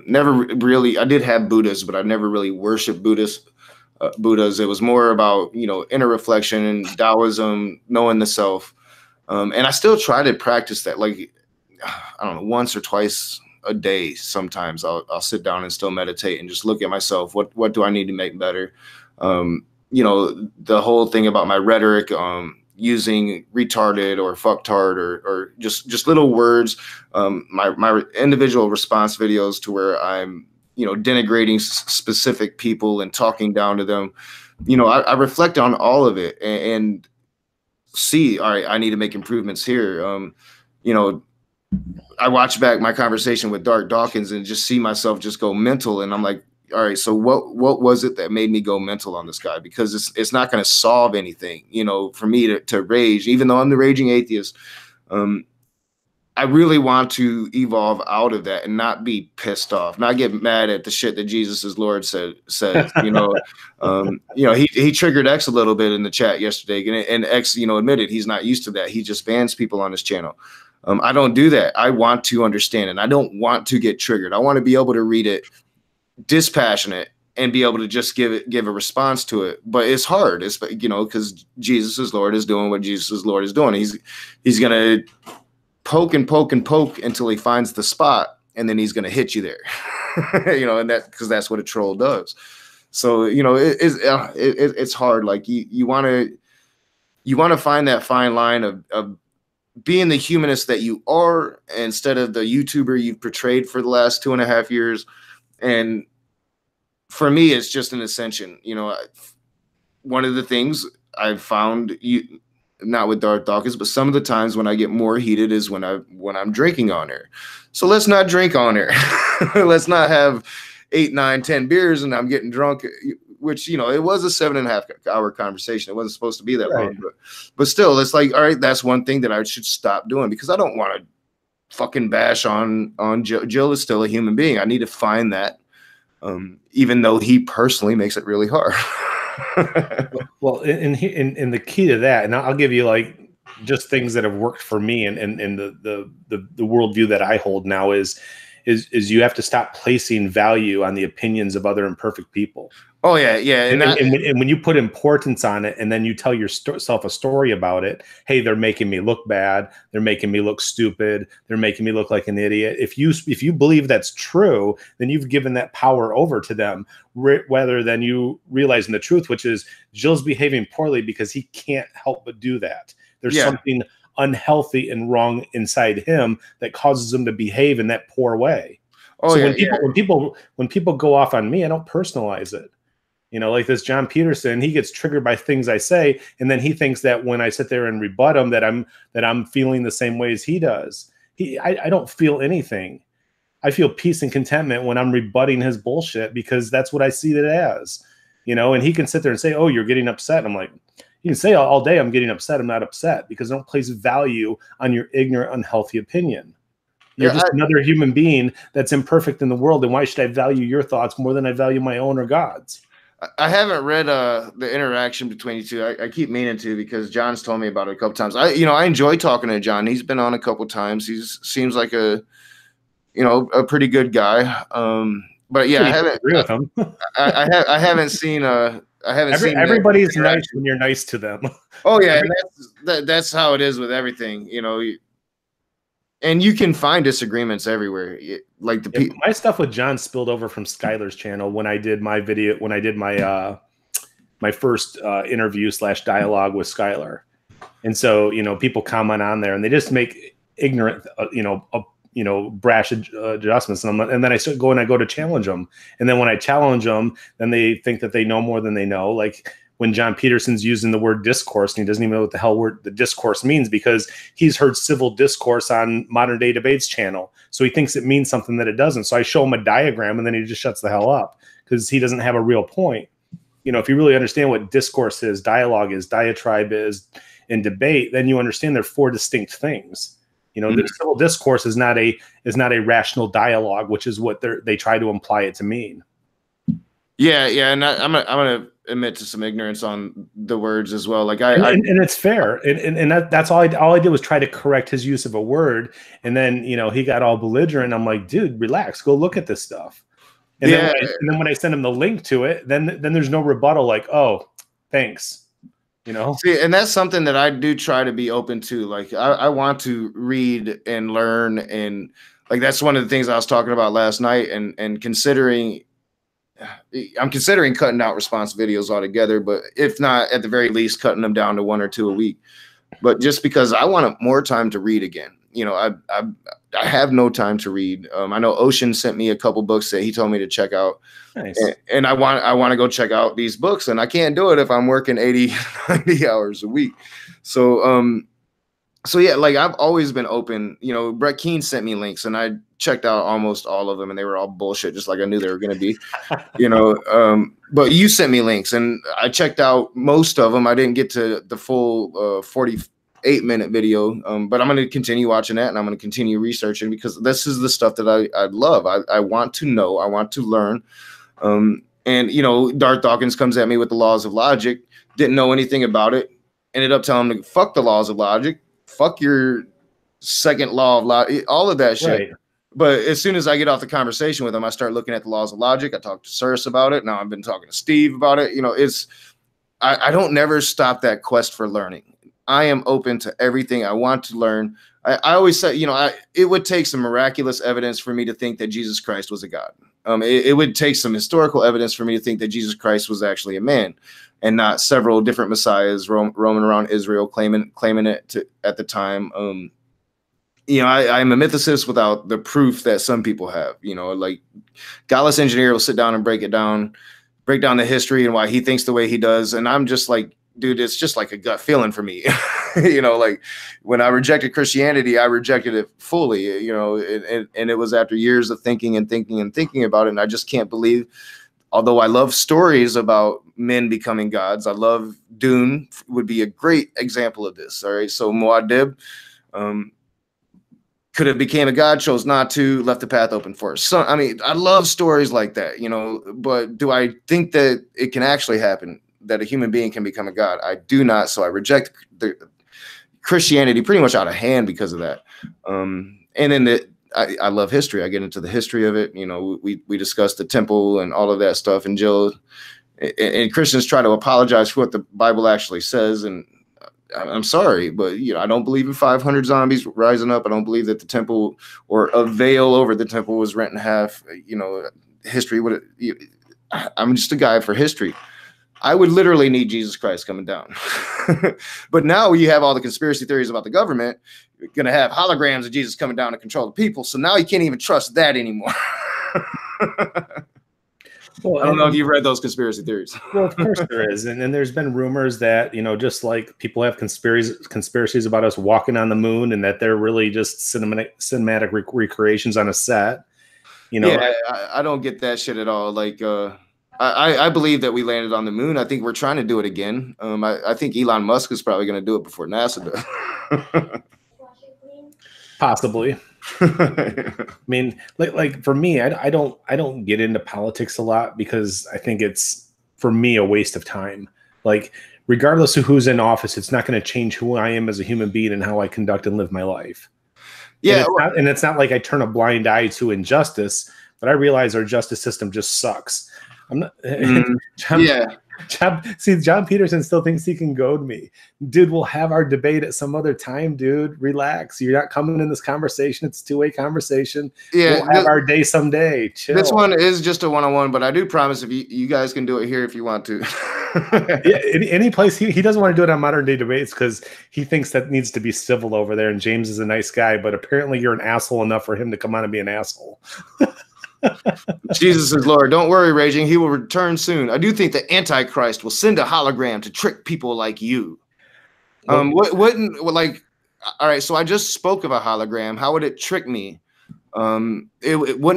Never really. I did have Buddhas, but I never really worshipped Buddhas. It was more about inner reflection and Taoism, knowing the self. And I still try to practice that, like, I don't know, once or twice a day. Sometimes I'll sit down and still meditate and just look at myself. What do I need to make better? The whole thing about my rhetoric, using retarded or fucktard or just little words. My individual response videos to where I'm denigrating specific people and talking down to them. I reflect on all of it and see, all right, I need to make improvements here. I watch back my conversation with Darth Dawkins and just see myself just go mental. And I'm like, all right, so what was it that made me go mental on this guy? Because it's not going to solve anything, for me to rage, even though I'm the raging atheist. I really want to evolve out of that and not be pissed off, not get mad at the shit that Jesus is Lord says. He triggered X a little bit in the chat yesterday, and X, admitted he's not used to that. He just bans people on his channel. I don't do that. I want to understand, and I don't want to get triggered. I want to be able to read it dispassionate and be able to just give a response to it. But it's hard. It's because Jesus is Lord is doing what Jesus is Lord is doing. He's gonna poke and poke and poke until he finds the spot, and then he's gonna hit you there. And because that's what a troll does. So it's hard. Like you want to find that fine line of being the humanist that you are instead of the YouTuber you've portrayed for the last 2.5 years. And for me, it's just an ascension. One of the things I've found, not with Darth Dawkins, but some of the times when I get more heated is when I'm drinking on air. So let's not drink on air. Let's not have 8, 9, 10 beers and I'm getting drunk, which, it was a 7.5 hour conversation. It wasn't supposed to be that long, but still, it's like, all right, that's one thing that I should stop doing because I don't want to fucking bash on Joe. Jill is still a human being. I need to find that, even though he personally makes it really hard. Well, and the key to that, and I'll give you like just things that have worked for me and the worldview that I hold now is is you have to stop placing value on the opinions of other imperfect people. Oh yeah, yeah. And when you put importance on it, and then you tell yourself a story about it, hey, they're making me look bad, they're making me look stupid, they're making me look like an idiot. If you believe that's true, then you've given that power over to them, rather than you realizing the truth, which is Jill's behaving poorly because he can't help but do that. There's something unhealthy and wrong inside him that causes him to behave in that poor way. So when people go off on me, I don't personalize it. You know, like this John Peterson, he gets triggered by things I say, and then he thinks that when I sit there and rebut him, that I'm feeling the same way as he does. I don't feel anything. I feel peace and contentment when I'm rebutting his bullshit, because that's what I see it as. You know, and he can sit there and say, "Oh, you're getting upset." And I'm like, you can say all day, "I'm getting upset." I'm not upset, because I don't place value on your ignorant, unhealthy opinion. You're just another human being that's imperfect in the world, and why should I value your thoughts more than I value my own or God's? I haven't read the interaction between you two. I keep meaning to, because John's told me about it a couple times. I enjoy talking to John. He's been on a couple times. He seems like a pretty good guy. But yeah, I haven't agree with him. I haven't seen seen everybody's nice when you're nice to them. Oh yeah, and that's how it is with everything. You know. And you can find disagreements everywhere. Like my stuff with John spilled over from Skylar's channel when I did my video, when I did my my first interview / dialogue with Skylar. And so, people comment on there and they just make ignorant, brash adjustments. And then I start going, I go to challenge them. And then when I challenge them, then they think that they know more than they know. Like when John Peterson's using the word discourse, and he doesn't even know what the hell the discourse means, because he's heard civil discourse on Modern Day Debates channel. So he thinks it means something that it doesn't. So I show him a diagram and then he just shuts the hell up, because he doesn't have a real point. If you really understand what discourse is, dialogue is, diatribe is, and debate, then you understand they're four distinct things. The civil discourse is not a rational dialogue, which is what they try to imply it to mean. Yeah, and I'm gonna admit to some ignorance on the words as well. Like and it's fair, and that's all I did was try to correct his use of a word, and then he got all belligerent. I'm like, dude, relax, go look at this stuff. And then when I send him the link to it, then there's no rebuttal. Like, oh, thanks. See, and that's something that I do try to be open to. Like, I want to read and learn, and like that's one of the things I was talking about last night, and considering. I'm considering cutting out response videos altogether, but if not, at the very least, cutting them down to 1 or 2 a week. But just because I want more time to read again. I have no time to read. I know Ocean sent me a couple books that he told me to check out. Nice. And I want to go check out these books, and I can't do it if I'm working 80, 90 hours a week. So yeah, like I've always been open. Brett Keane sent me links, and I checked out almost all of them, and they were all bullshit, just like I knew they were going to be. But you sent me links, and I checked out most of them. I didn't get to the full 48-minute video, but I'm going to continue watching that, and I'm going to continue researching, because this is the stuff that I love. I want to know. I want to learn. And Darth Dawkins comes at me with the laws of logic. Didn't know anything about it. Ended up telling him to fuck the laws of logic. Fuck your second law of logic, all of that shit. Right. But as soon as I get off the conversation with him, I start looking at the laws of logic. I talked to Cyrus about it. Now I've been talking to Steve about it. I don't never stop that quest for learning. I am open to everything. I want to learn. I always say, it would take some miraculous evidence for me to think that Jesus Christ was a God. It would take some historical evidence for me to think that Jesus Christ was actually a man, and not several different messiahs roaming around Israel claiming it at the time. I'm a mythicist without the proof that some people have. Like Gallus Engineer will sit down and break down the history and why he thinks the way he does, and I'm just like, dude, it's just like a gut feeling for me. Like when I rejected Christianity, I rejected it fully. And it was after years of thinking about it, and I just can't believe. Although I love stories about men becoming gods, I love Dune would be a great example of this. All right, so Muad'Dib could have became a god, chose not to, left the path open for us. So, I love stories like that, but do I think that it can actually happen, that a human being can become a god? I do not. So I reject the Christianity pretty much out of hand because of that. And then I love history. I get into the history of it. You know, we discuss the temple and all of that stuff. And Jill and Christians try to apologize for what the Bible actually says. And I'm sorry, but you know, I don't believe in 500 zombies rising up. I don't believe that the temple or a veil over the temple was rent in half. You know, history. I'm just a guy for history. I would literally need Jesus Christ coming down. But now you have all the conspiracy theories about the government. You're going to have holograms of Jesus coming down to control the people. So now you can't even trust that anymore. Well, I don't know if you've read those conspiracy theories. Well, of course there is. And there's been rumors that, you know, just like people have conspiracies about us walking on the moon and that they're really just cinematic recreations on a set. You know, yeah, I don't get that shit at all. Like, I believe that we landed on the moon. I think we're trying to do it again. I think Elon Musk is probably going to do it before NASA does. Possibly. I mean, like for me, I don't get into politics a lot because I think it's, for me, a waste of time. Like, regardless of who's in office, it's not going to change who I am as a human being and how I conduct and live my life. Yeah, and it's not like I turn a blind eye to injustice, but I realize our justice system just sucks. I'm not. John Peterson still thinks he can goad me. Dude, we'll have our debate at some other time, dude. Relax. You're not coming in this conversation. It's a two-way conversation. Yeah, we'll have our day someday. Chill. This one is just a one-on-one, but I do promise if you guys can do it here if you want to. Yeah, any place. He doesn't want to do it on Modern Day Debates because he thinks that needs to be civil over there, and James is a nice guy, but apparently you're an asshole enough for him to come on and be an asshole. Jesus is Lord. Don't worry, Raging. He will return soon. I do think the Antichrist will send a hologram to trick people like you. Like, all right, so I just spoke of a hologram. How would it trick me? Wouldn't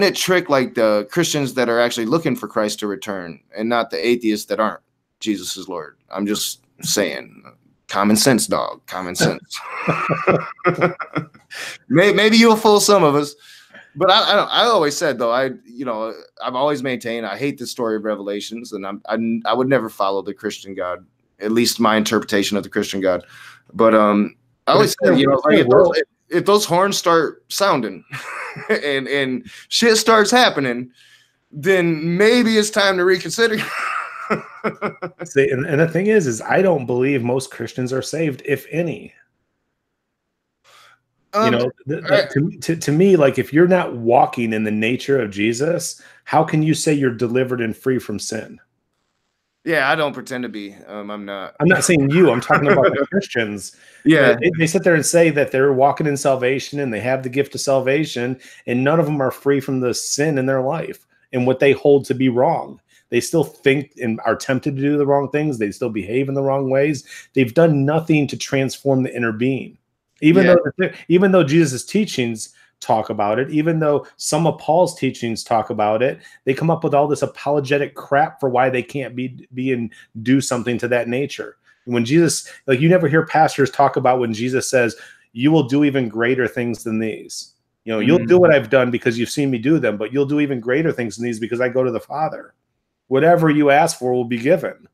it trick like the Christians that are actually looking for Christ to return and not the atheists that aren't? Jesus is Lord. I'm just saying. Common sense, dog. Common sense. Maybe you'll fool some of us. But I always said, though, I've always maintained I hate the story of Revelations, and I would never follow the Christian God, at least my interpretation of the Christian God. But I always said, like if those horns start sounding and shit starts happening, then maybe it's time to reconsider. See, and the thing is I don't believe most Christians are saved, if any. To me, like, if you're not walking in the nature of Jesus, how can you say you're delivered and free from sin? Yeah, I don't pretend to be. I'm not. I'm not saying you. I'm talking about the Christians. Yeah, they sit there and say that they're walking in salvation and they have the gift of salvation, and none of them are free from the sin in their life and what they hold to be wrong. They still think and are tempted to do the wrong things. They still behave in the wrong ways. They've done nothing to transform the inner being. Even though Jesus' teachings talk about it, even though some of Paul's teachings talk about it, they come up with all this apologetic crap for why they can't be and do something to that nature. When Jesus, like, you never hear pastors talk about when Jesus says, you will do even greater things than these. You know, you'll do what I've done because you've seen me do them, but you'll do even greater things than these because I go to the Father. Whatever you ask for will be given.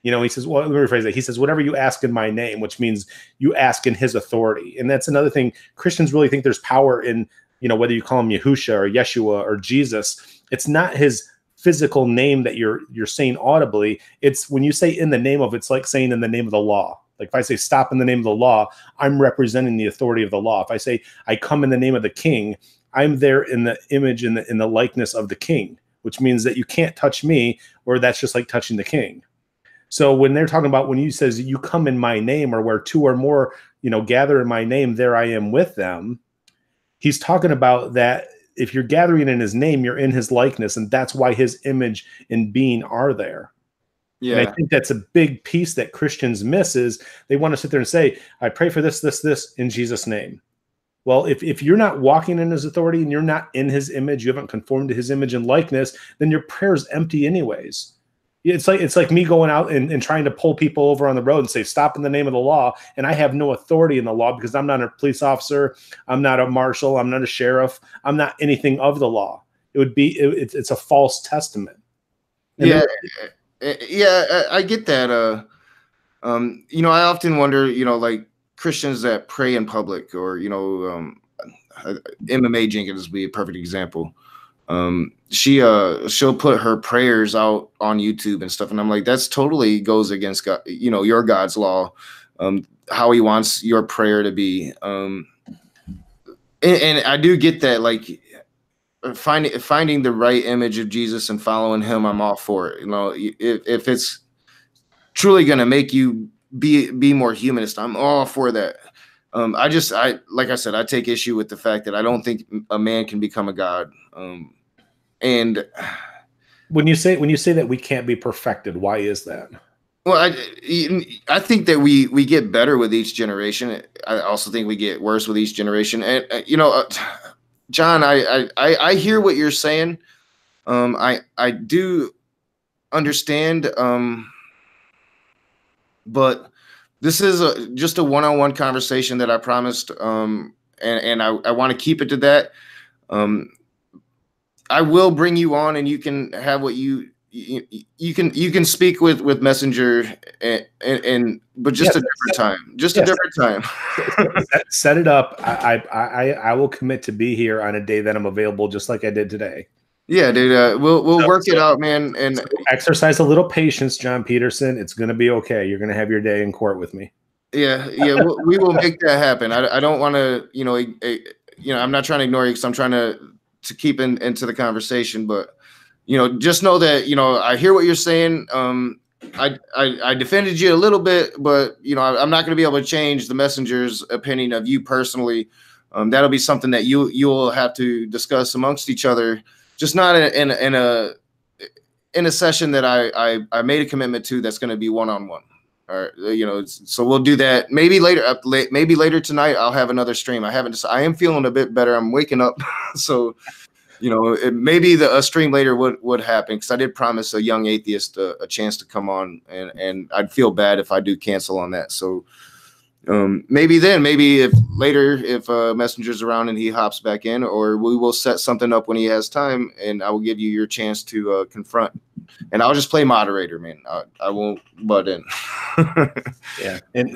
You know, he says, well, let me rephrase that. He says, whatever you ask in my name, which means you ask in his authority. And that's another thing. Christians really think there's power in, you know, whether you call him Yahusha or Yeshua or Jesus. It's not his physical name that you're saying audibly. It's when you say in the name of, it's like saying in the name of the law. Like if I say stop in the name of the law, I'm representing the authority of the law. If I say I come in the name of the king, I'm there in the image, in the likeness of the king, which means that you can't touch me, or that's just like touching the king. So when they're talking about when he says you come in my name, or where two or more, you know, gather in my name, there I am with them. He's talking about that if you're gathering in his name, you're in his likeness. And that's why his image and being are there. Yeah. And I think that's a big piece that Christians miss is they want to sit there and say, I pray for this in Jesus' name. Well, if you're not walking in his authority and you're not in his image, you haven't conformed to his image and likeness, then your prayer is empty anyways. It's like me going out and trying to pull people over on the road and say, stop in the name of the law. And I have no authority in the law because I'm not a police officer. I'm not a marshal. I'm not a sheriff. I'm not anything of the law. It's a false testament. And I get that. You know, I often wonder, you know, like Christians that pray in public, or, you know, MMA Jenkins would be a perfect example. She'll put her prayers out on YouTube and stuff, and I'm like, that's totally goes against God, your God's law, how He wants your prayer to be. And I do get that, like finding the right image of Jesus and following Him, I'm all for it. If it's truly going to make you be more humanist, I'm all for that. Like I said, I take issue with the fact that I don't think a man can become a god. And when you say that we can't be perfected, why is that? Well, I think that we get better with each generation. I also think we get worse with each generation. And John, I hear what you're saying. I do understand. But this is just a one-on-one conversation that I promised, and I want to keep it to that. I will bring you on, and you can have what you can speak with Messenger, but just a different time. Just a different time. Set it up. I will commit to be here on a day that I'm available, just like I did today. Yeah, dude. We'll work it out, man. And exercise a little patience, John Peterson. It's going to be okay. You're going to have your day in court with me. Yeah. We will make that happen. I don't want to, I'm not trying to ignore you, because I'm trying to keep into the conversation. But just know that I hear what you're saying. I defended you a little bit, but I'm not going to be able to change the Messenger's opinion of you personally. That'll be something that you'll have to discuss amongst each other. Just not in a session that I made a commitment to. That's going to be one-on-one. All right, so we'll do that. Maybe later tonight. I'll have another stream. I am feeling a bit better. I'm waking up, so maybe a stream later would happen, because I did promise a young atheist a chance to come on, and I'd feel bad if I do cancel on that. So. Maybe if Messenger's around and he hops back in, or we will set something up when he has time, and I will give you your chance to confront, and I'll just play moderator, man. I won't butt in. Yeah. And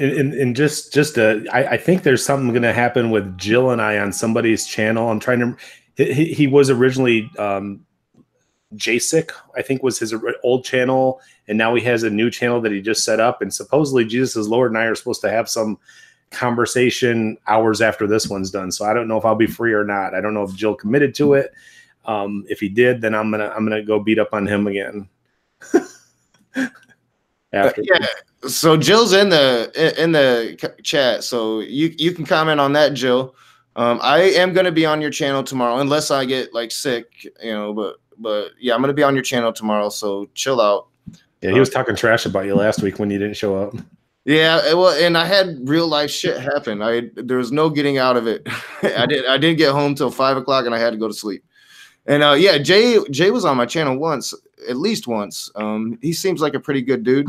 I think there's something going to happen with Jill and I on somebody's channel. I'm trying to, he was originally, Jasic, I think was his old channel, and now he has a new channel that he just set up, and supposedly Jesus is Lord and I are supposed to have some conversation hours after this one's done. So I don't know if I'll be free or not. I don't know if Jill committed to it. If he did, then I'm gonna go beat up on him again. After. Yeah. So Jill's in the chat, so you can comment on that, Jill. I am gonna be on your channel tomorrow, unless I get like sick, but yeah, I'm going to be on your channel tomorrow, so chill out. Yeah, he was talking trash about you last week when you didn't show up. Yeah, well, and I had real life shit happen. There was no getting out of it. I didn't get home till 5 o'clock, and I had to go to sleep. And yeah, Jay was on my channel at least once. He seems like a pretty good dude.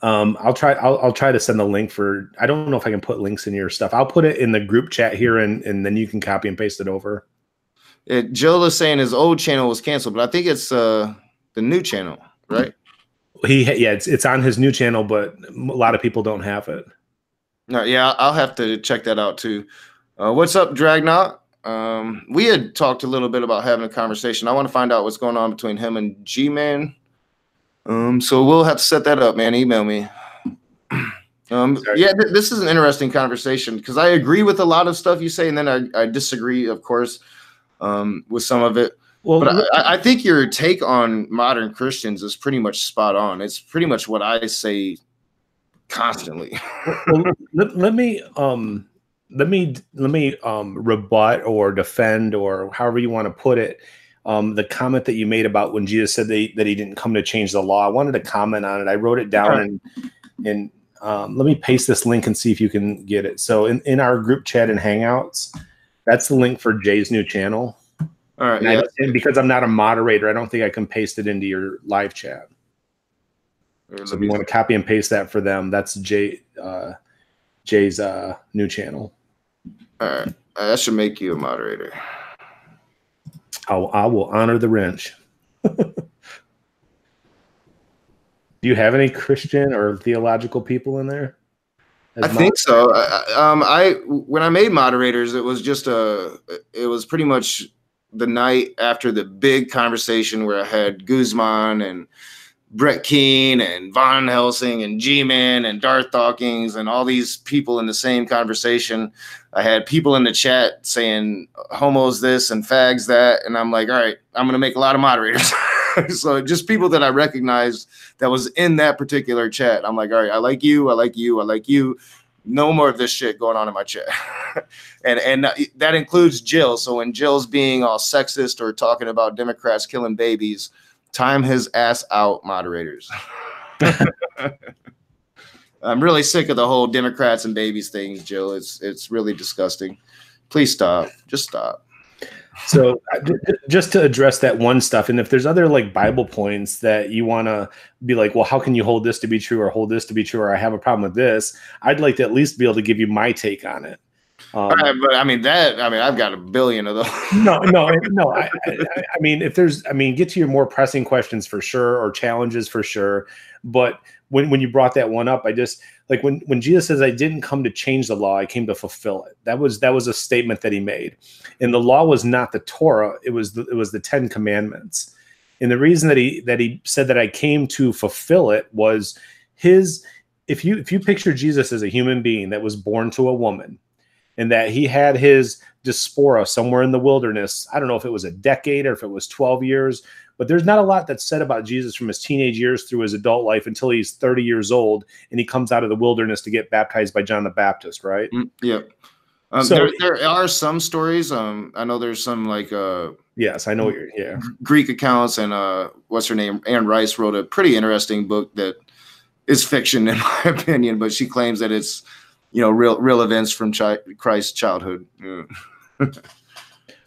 I'll try to send the link for. I don't know if I can put links in your stuff. I'll put it in the group chat here, and then you can copy and paste it over. Jill is saying his old channel was canceled, but I think it's the new channel, right? It's on his new channel, but a lot of people don't have it. No, yeah, I'll have to check that out too. What's up, Dragnaut? We had talked a little bit about having a conversation. I want to find out what's going on between him and G-Man. So we'll have to set that up, man. Email me. Yeah, this is an interesting conversation, because I agree with a lot of stuff you say, and then I disagree, of course. With some of it. Well, but I think your take on modern Christians is pretty much spot on. It's pretty much what I say constantly. Well, let me rebut or defend, or however you want to put it, the comment that you made about when Jesus said that he didn't come to change the law. I wanted to comment on it. I wrote it down, and let me paste this link and see if you can get it. So in our group chat and Hangouts, that's the link for Jay's new channel. All right. And, and because I'm not a moderator, I don't think I can paste it into your live chat. So if you want to copy and paste that for them, that's Jay's new channel. All right. That should make you a moderator. I will honor the wrench. Do you have any Christian or theological people in there? I think so. When I made moderators, it was just it was pretty much the night after the big conversation where I had Guzman and Brett Keane and Von Helsing and G-Man and Darth Dawkins and all these people in the same conversation. I had people in the chat saying homos this and fags that, and I'm like, all right, I'm gonna make a lot of moderators. So just people that I recognized that was in that particular chat. I'm like, all right, I like you, I like you, I like you. No more of this shit going on in my chat. and that includes Jill. So when Jill's being all sexist or talking about Democrats killing babies, time his ass out, moderators. I'm really sick of the whole Democrats and babies thing, Jill. It's really disgusting. Please stop. Just stop. So just to address that one stuff, and if there's other like Bible points that you want to be like, well, how can you hold this to be true or hold this to be true, or I have a problem with this, I'd like to at least be able to give you my take on it. But I mean, I've got a billion of those. No. I mean, get to your more pressing questions for sure, or challenges for sure. But when you brought that one up, I just like when Jesus says, "I didn't come to change the law; I came to fulfill it." That was a statement that he made, and the law was not the Torah; it was the Ten Commandments. And the reason that he said that I came to fulfill it was his. If you picture Jesus as a human being that was born to a woman, and that he had his diaspora somewhere in the wilderness. I don't know if it was a decade or if it was 12 years, but there's not a lot that's said about Jesus from his teenage years through his adult life until he's 30 years old and he comes out of the wilderness to get baptized by John the Baptist, right? Yep. So there are some stories. I know there's some like yes, I know Greek accounts, and what's her name? Anne Rice wrote a pretty interesting book that is fiction in my opinion, but she claims that it's real events from Christ's childhood. Yeah.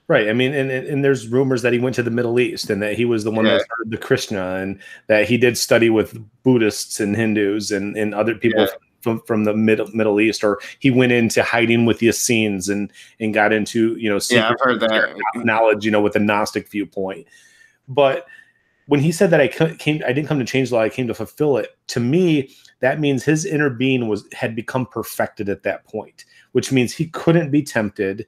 Right. I mean, and there's rumors that he went to the Middle East and that he was the one that started the Krishna, and that he did study with Buddhists and Hindus and other people from the Middle East, or he went into hiding with the Essenes and got into, I've heard that knowledge, with the Gnostic viewpoint. But when he said that I didn't come to change the law, I came to fulfill it. To me, that means his inner being had become perfected at that point, which means he couldn't be tempted.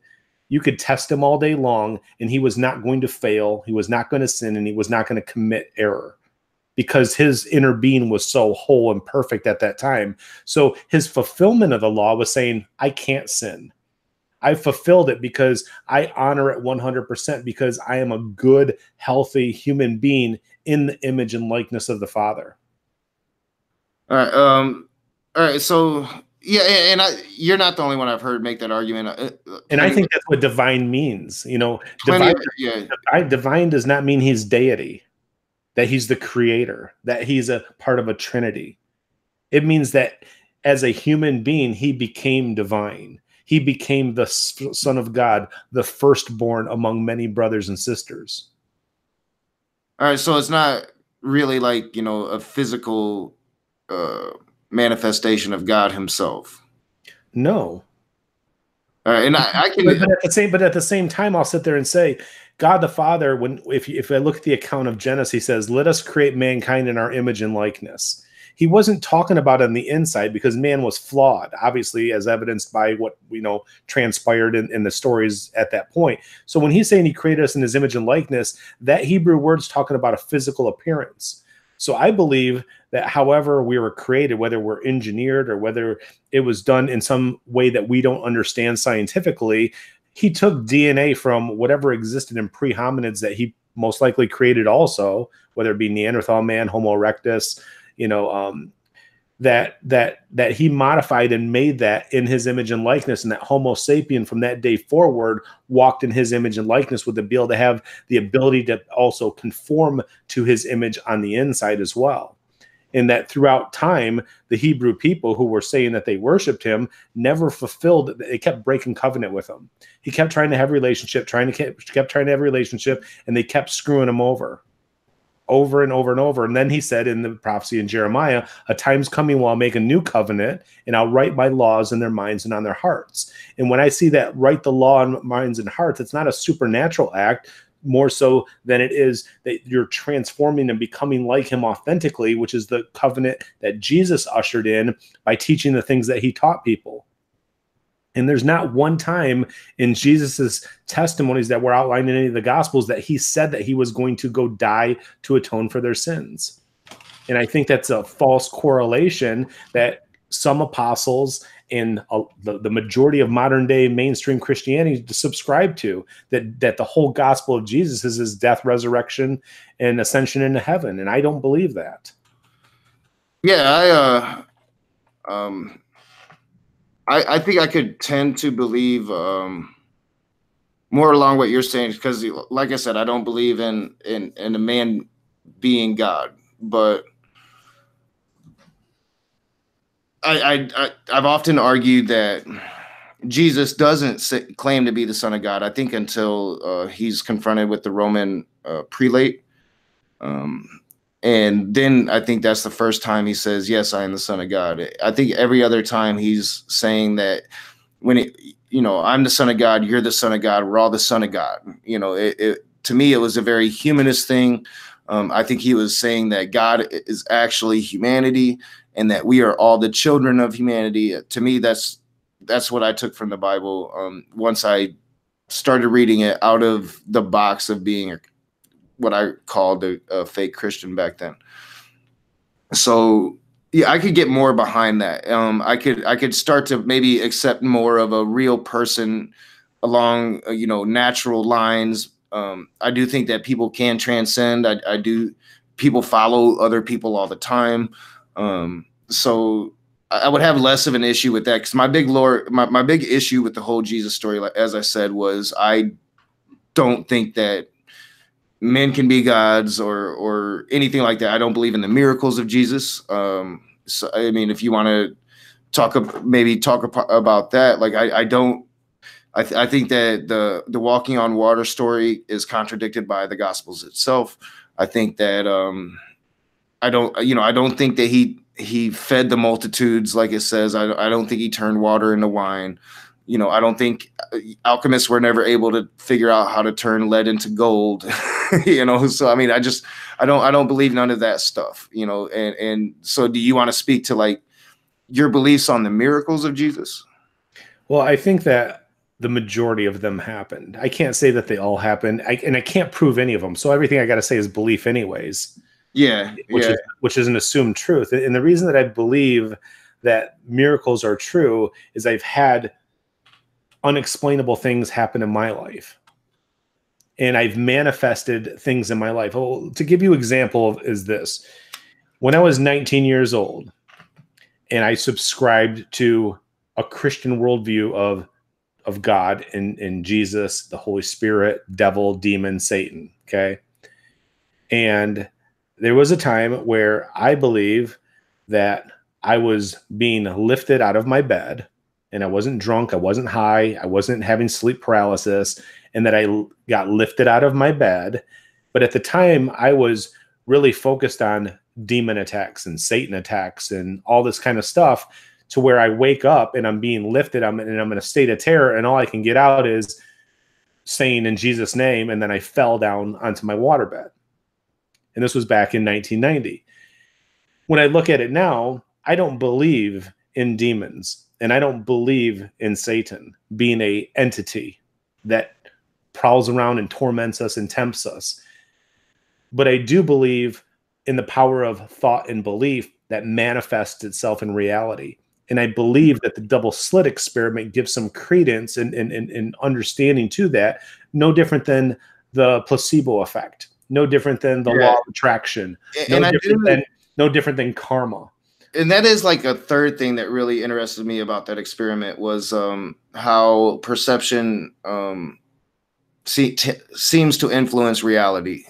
You could test him all day long, and he was not going to fail. He was not going to sin, and he was not going to commit error, because his inner being was so whole and perfect at that time. So his fulfillment of the law was saying, I can't sin. I fulfilled it because I honor it 100%, because I am a good, healthy human being in the image and likeness of the Father. All right. All right. So yeah, and you're not the only one I've heard make that argument. And I think that's what divine means. Divine does not mean he's deity, that he's the creator, that he's a part of a trinity. It means that as a human being, he became divine. He became the Son of God, the firstborn among many brothers and sisters. All right, so it's not really like, a physical manifestation of God himself. No. All right, and I can. But at the same time, I'll sit there and say, God the Father, if I look at the account of Genesis, he says, "Let us create mankind in our image and likeness." He wasn't talking about on the inside, because man was flawed, obviously, as evidenced by what transpired in the stories at that point. So when he's saying he created us in his image and likeness, that Hebrew word's talking about a physical appearance. So I believe that however we were created, whether we're engineered or whether it was done in some way that we don't understand scientifically, he took DNA from whatever existed in pre-hominids that he most likely created also, whether it be Neanderthal man, Homo erectus, that he modified and made that in his image and likeness, and that Homo sapien from that day forward walked in his image and likeness, with the able to have the ability to also conform to his image on the inside as well. And that throughout time, the Hebrew people who were saying that they worshiped him never fulfilled. They kept breaking covenant with him. He kept trying to have relationship, kept trying to have relationship, and they kept screwing him over and over and over. And then he said in the prophecy in Jeremiah, a time's coming where I'll make a new covenant, and I'll write my laws in their minds and on their hearts. And when I see that write the law on minds and hearts, it's not a supernatural act. more so than it is that you're transforming and becoming like him authentically, which is the covenant that Jesus ushered in by teaching the things that he taught people. And there's not one time in Jesus's testimonies that were outlined in any of the Gospels that he said that he was going to go die to atone for their sins. And I think that's a false correlation that some apostles and the majority of modern day mainstream Christianity subscribe to, that the whole gospel of Jesus is his death, resurrection, and ascension into heaven. And I don't believe that. Yeah, I think I could tend to believe more along what you're saying, because, like I said, I don't believe in a man being God, but I've often argued that Jesus doesn't claim to be the Son of God, I think, until he's confronted with the Roman prelate. And then I think that's the first time he says, yes, I am the Son of God. I think every other time he's saying that I'm the Son of God, you're the Son of God, we're all the Son of God. To me, it was a very humanist thing. I think he was saying that God is actually humanity and that we are all the children of humanity. To me, that's what I took from the Bible once I started reading it out of the box of being what I called a fake Christian back then. So yeah, I could get more behind that. I could start to maybe accept more of a real person along natural lines. I do think that people can transcend. People follow other people all the time. So I would have less of an issue with that, because my big issue with the whole Jesus story, as I said, was I don't think that men can be gods or anything like that. I don't believe in the miracles of Jesus. So I mean, if you want to talk about that, like I don't. I think that the walking on water story is contradicted by the Gospels itself. I think that I don't think that he fed the multitudes like it says. I don't think he turned water into wine. I don't think alchemists were never able to figure out how to turn lead into gold. So I mean, I don't believe none of that stuff. And so do you want to speak to like your beliefs on the miracles of Jesus? Well, I think that the majority of them happened. I can't say that they all happened, and I can't prove any of them. So everything I got to say is belief anyways. Yeah. Which is an assumed truth. And the reason that I believe that miracles are true is I've had unexplainable things happen in my life. And I've manifested things in my life. Oh, to give you an example is this. When I was 19 years old and I subscribed to a Christian worldview of God and Jesus, the Holy Spirit, devil, demon, Satan. Okay. And there was a time where I believe that I was being lifted out of my bed, and I wasn't drunk, I wasn't high, I wasn't having sleep paralysis, and that I got lifted out of my bed. But at the time, I was really focused on demon attacks and Satan attacks and all this kind of stuff, to where I wake up and I'm being lifted, and I'm in a state of terror, and all I can get out is saying in Jesus' name, and then I fell down onto my waterbed. And this was back in 1990. When I look at it now, I don't believe in demons, and I don't believe in Satan being an entity that prowls around and torments us and tempts us. But I do believe in the power of thought and belief that manifests itself in reality. And I believe that the double slit experiment gives some credence and understanding to that, no different than the placebo effect, no different than the law of attraction, no different than karma. And that is like a third thing that really interested me about that experiment was how perception seems to influence reality.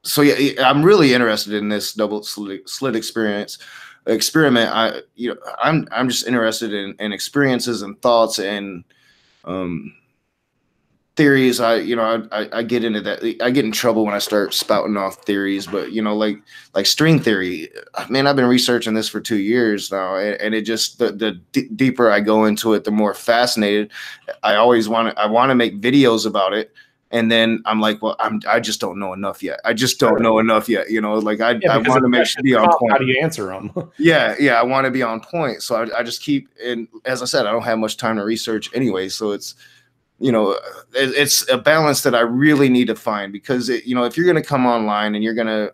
So yeah, I'm really interested in this double slit experiment. I'm just interested in experiences and thoughts and theories. I get into that. I get in trouble when I start spouting off theories, but like string theory, man, I've been researching this for 2 years now, and it just the deeper I go into it, the more fascinated I want to make videos about it. And then I'm like, well, I just don't know enough yet. I just don't know enough yet. You know, like I want to make sure be on point. How do you answer them? Yeah. I want to be on point. So I just keep, and as I said, I don't have much time to research anyway. So it's, you know, it's a balance that I really need to find, because you know, if you're going to come online and you're going to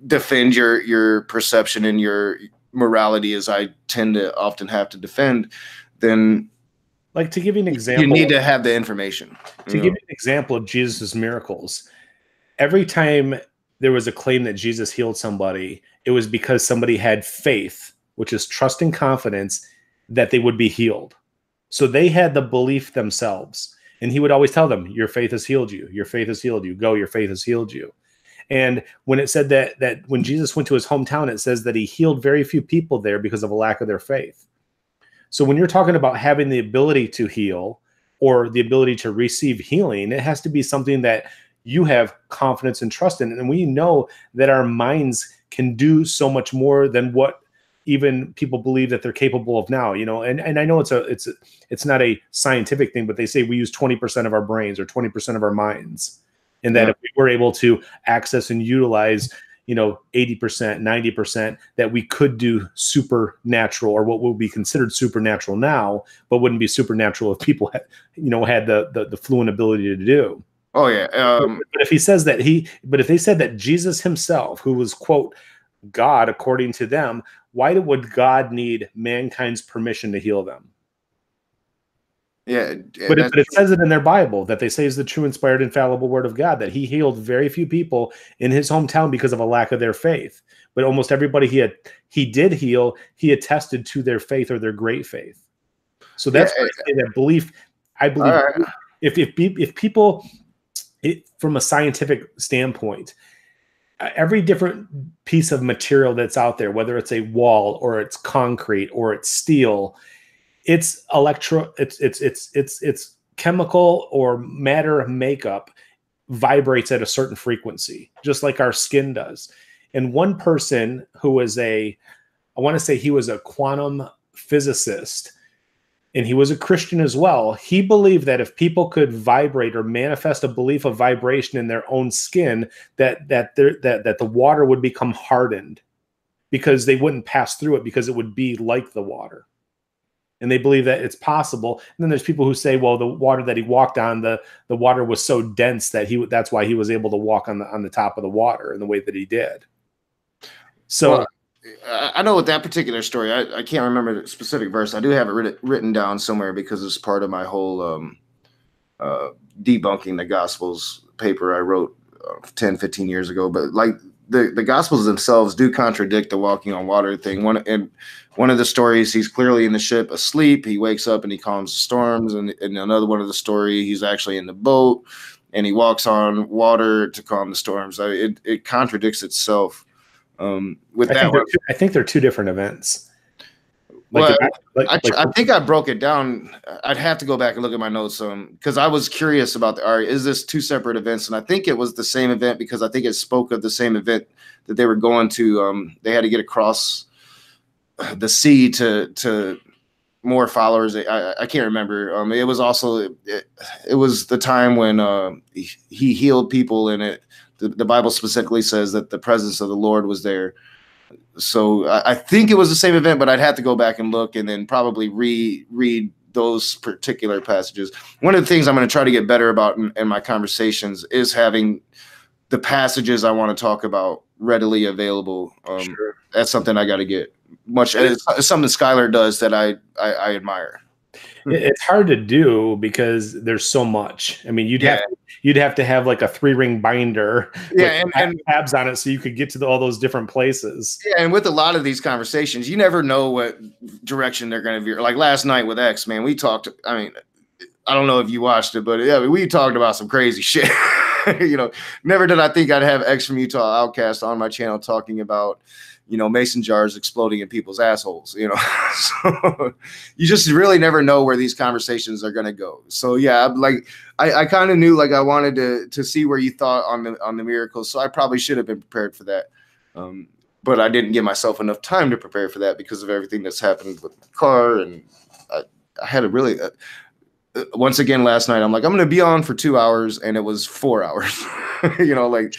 defend your perception and your morality, as I tend to often have to defend, then, like, to give you an example, you need to have the information. To give you an example of Jesus's miracles, every time there was a claim that Jesus healed somebody, it was because somebody had faith, which is trust and confidence that they would be healed. So they had the belief themselves. And he would always tell them, your faith has healed you. Your faith has healed you. Go, your faith has healed you. And when it said that when Jesus went to his hometown, it says that he healed very few people there because of a lack of their faith. So when you're talking about having the ability to heal or the ability to receive healing, it has to be something that you have confidence and trust in. And we know that our minds can do so much more than what even people believe that they're capable of now, you know. And I know it's not a scientific thing, but they say we use 20% of our brains or 20% of our minds. And that if we were able to access and utilize, you know, 80%, 90%, that we could do supernatural, or what will be considered supernatural now, but wouldn't be supernatural if people had, you know, had the fluent ability to do. Oh yeah. But if he says that if they said that Jesus himself, who was, quote, God, according to them, why would God need mankind's permission to heal them? Yeah, but it says it in their Bible that they say is the true, inspired, infallible word of God, that he healed very few people in his hometown because of a lack of their faith. But almost everybody he did heal, he attested to their faith or their great faith. So that's why I say that belief. I believe if people, from a scientific standpoint, every different piece of material that's out there, whether it's a wall or it's concrete or it's steel, it's chemical or matter makeup vibrates at a certain frequency, just like our skin does. And one person who was I want to say he was a quantum physicist, and he was a Christian as well. He believed that if people could vibrate or manifest a belief of vibration in their own skin, that the water would become hardened because they wouldn't pass through it, because it would be like the water. And they believe that it's possible. And then there's people who say, well, the water that he walked on, the water was so dense that that's why he was able to walk on the top of the water in the way that he did. So, well, I know with that particular story, I can't remember the specific verse. I do have it written down somewhere because it's part of my whole debunking the Gospels paper I wrote 10, 15 years ago. But like the Gospels themselves do contradict the walking on water thing. One of the stories, he's clearly in the ship asleep. He wakes up and he calms the storms. And in another one of the story, he's actually in the boat and he walks on water to calm the storms. It contradicts itself. I think they're two different events. I think I broke it down. I'd have to go back and look at my notes because I was curious about is this two separate events? And I think it was the same event, because I think it spoke of the same event that they were going to. They had to get across the sea to more followers. I can't remember. It was also it was the time when he healed people, and the Bible specifically says that the presence of the Lord was there. So I think it was the same event, but I'd have to go back and look and then probably reread those particular passages. One of the things I'm going to try to get better about in my conversations is having the passages I want to talk about readily available. Sure. That's something I got to get much. It's something Skylar does that I admire. It's hard to do because there's so much. I mean, you'd have to have like a 3-ring binder, and tabs on it so you could get to all those different places. Yeah, and with a lot of these conversations, you never know what direction they're going to veer. Like last night with X, man, we talked. I mean, I don't know if you watched it, but yeah, we talked about some crazy shit. You know, never did I think I'd have X from Utah Outcast on my channel talking about, you know, mason jars exploding in people's assholes, you know. So you just really never know where these conversations are going to go. So yeah, like I kind of knew, like I wanted to see where you thought on the miracles. So I probably should have been prepared for that. But I didn't give myself enough time to prepare for that because of everything that's happened with the car. And I had a really, once again, last night, I'm like, I'm going to be on for 2 hours, and it was 4 hours. You know, like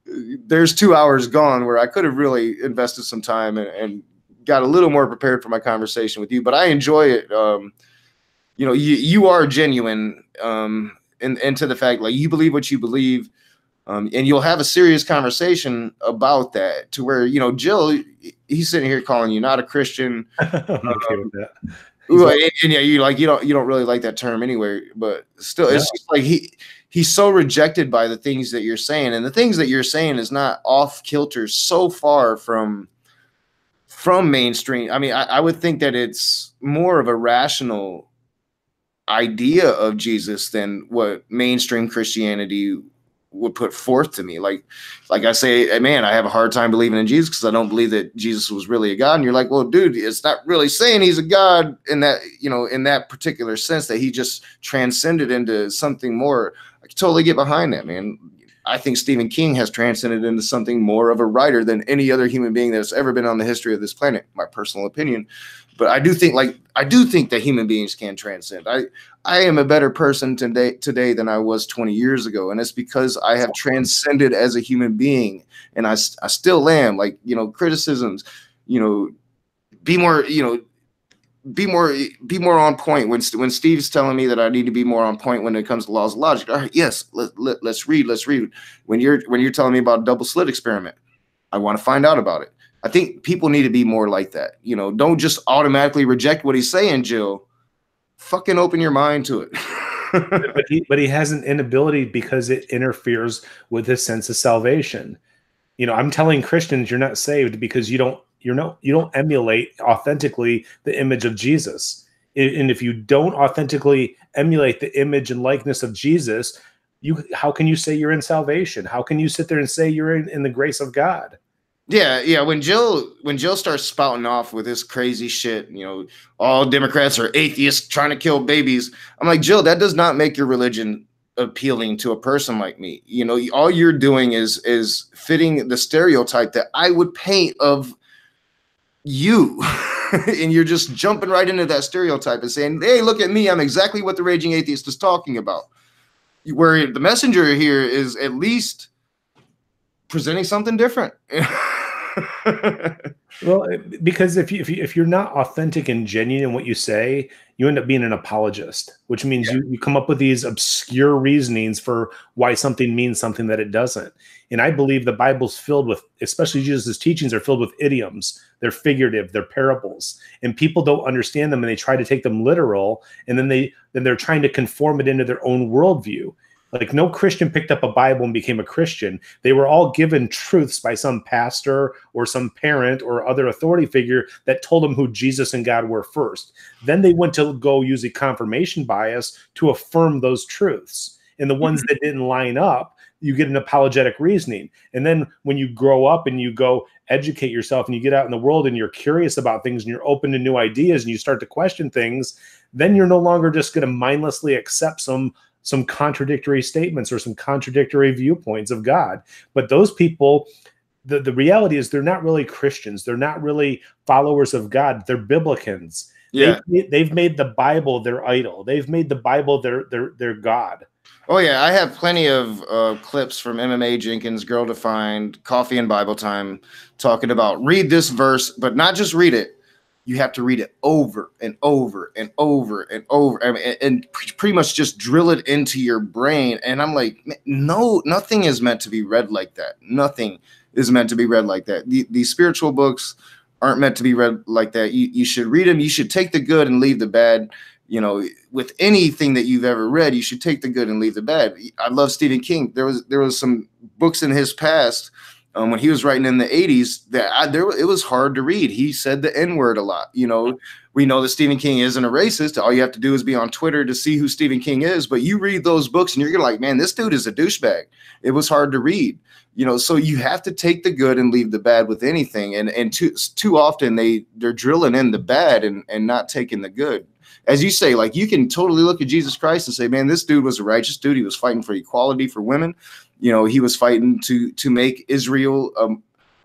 there's 2 hours gone where I could have really invested some time and got a little more prepared for my conversation with you, but I enjoy it. You know, you are genuine, and to the fact, like, you believe what you believe. And you'll have a serious conversation about that, to where, you know, Jill, he's sitting here calling you not a Christian. I'm okay with that. And yeah, you don't really like that term anyway, but still, it's just like he's so rejected by the things that you're saying, and the things that you're saying is not off kilter, so far from mainstream. I mean, I would think that it's more of a rational idea of Jesus than what mainstream Christianity would put forth to me. Like I say, man, I have a hard time believing in Jesus because I don't believe that Jesus was really a God. And you're like, well, dude, it's not really saying he's a God in that, you know, in that particular sense, that he just transcended into something more. I can totally get behind that, man. I think Stephen King has transcended into something more of a writer than any other human being that's ever been on the history of this planet, my personal opinion. But I do think that human beings can transcend. I am a better person today than I was 20 years ago. And it's because I have transcended as a human being, and I still am. Like, you know, criticisms, you know, be more on point. When Steve's telling me that I need to be more on point when it comes to laws of logic. All right, yes, let's read. When you're telling me about a double slit experiment, I want to find out about it. I think people need to be more like that. You know, don't just automatically reject what he's saying, Jill. Fucking open your mind to it. but he has an inability because it interferes with his sense of salvation. You know, I'm telling Christians you're not saved because you don't emulate authentically the image of Jesus. And if you don't authentically emulate the image and likeness of Jesus, how can you say you're in salvation? How can you sit there and say you're in the grace of God? Yeah. When Jill starts spouting off with this crazy shit, you know, all Democrats are atheists trying to kill babies. I'm like, Jill, that does not make your religion appealing to a person like me. You know, all you're doing is fitting the stereotype that I would paint of you. And you're just jumping right into that stereotype and saying, hey, look at me, I'm exactly what the raging atheist is talking about. Where the messenger here is at least presenting something different. Well, because if you're not authentic and genuine in what you say, you end up being an apologist, which means you come up with these obscure reasonings for why something means something that it doesn't. And I believe the Bible's filled with, especially Jesus' teachings, are filled with idioms. They're figurative, they're parables, and people don't understand them, and they try to take them literal, and then they're trying to conform it into their own worldview. Like, no Christian picked up a Bible and became a Christian. They were all given truths by some pastor or some parent or other authority figure that told them who Jesus and God were first. Then they went to go use a confirmation bias to affirm those truths. And the ones that didn't line up, you get an apologetic reasoning. And then when you grow up and you go educate yourself and you get out in the world and you're curious about things and you're open to new ideas and you start to question things, then you're no longer just going to mindlessly accept some contradictory statements or some contradictory viewpoints of God. But those people, the reality is they're not really Christians. They're not really followers of God. They're Biblicans. Yeah. They've made the Bible their idol. They've made the Bible their God. Oh, yeah. I have plenty of clips from MMA Jenkins, Girl Defined, Coffee and Bible Time, talking about read this verse, but not just read it. You have to read it over and over and over and over and pretty much just drill it into your brain. And I'm like, no, nothing is meant to be read like that. Nothing is meant to be read like that. These spiritual books aren't meant to be read like that. You should read them. You should take the good and leave the bad. You know, with anything that you've ever read, you should take the good and leave the bad. I love Stephen King. There was some books in his past when he was writing in the 80s that it was hard to read. He said the N-word a lot. You know, we know that Stephen King isn't a racist. All you have to do is be on Twitter to see who Stephen King is. But you read those books and you're like, man, this dude is a douchebag. It was hard to read. You know, so you have to take the good and leave the bad with anything. And too often they're drilling in the bad and not taking the good. As you say, like, you can totally look at Jesus Christ and say, man, this dude was a righteous dude. He was fighting for equality for women. You know, he was fighting to make Israel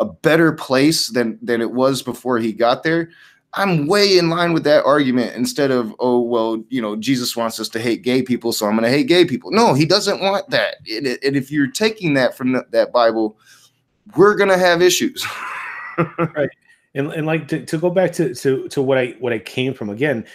a better place than it was before he got there. I'm way in line with that argument instead of, oh, well, you know, Jesus wants us to hate gay people, so I'm going to hate gay people. No, he doesn't want that. And if you're taking that from that Bible, we're going to have issues. Right. And like to go back to what I came from again,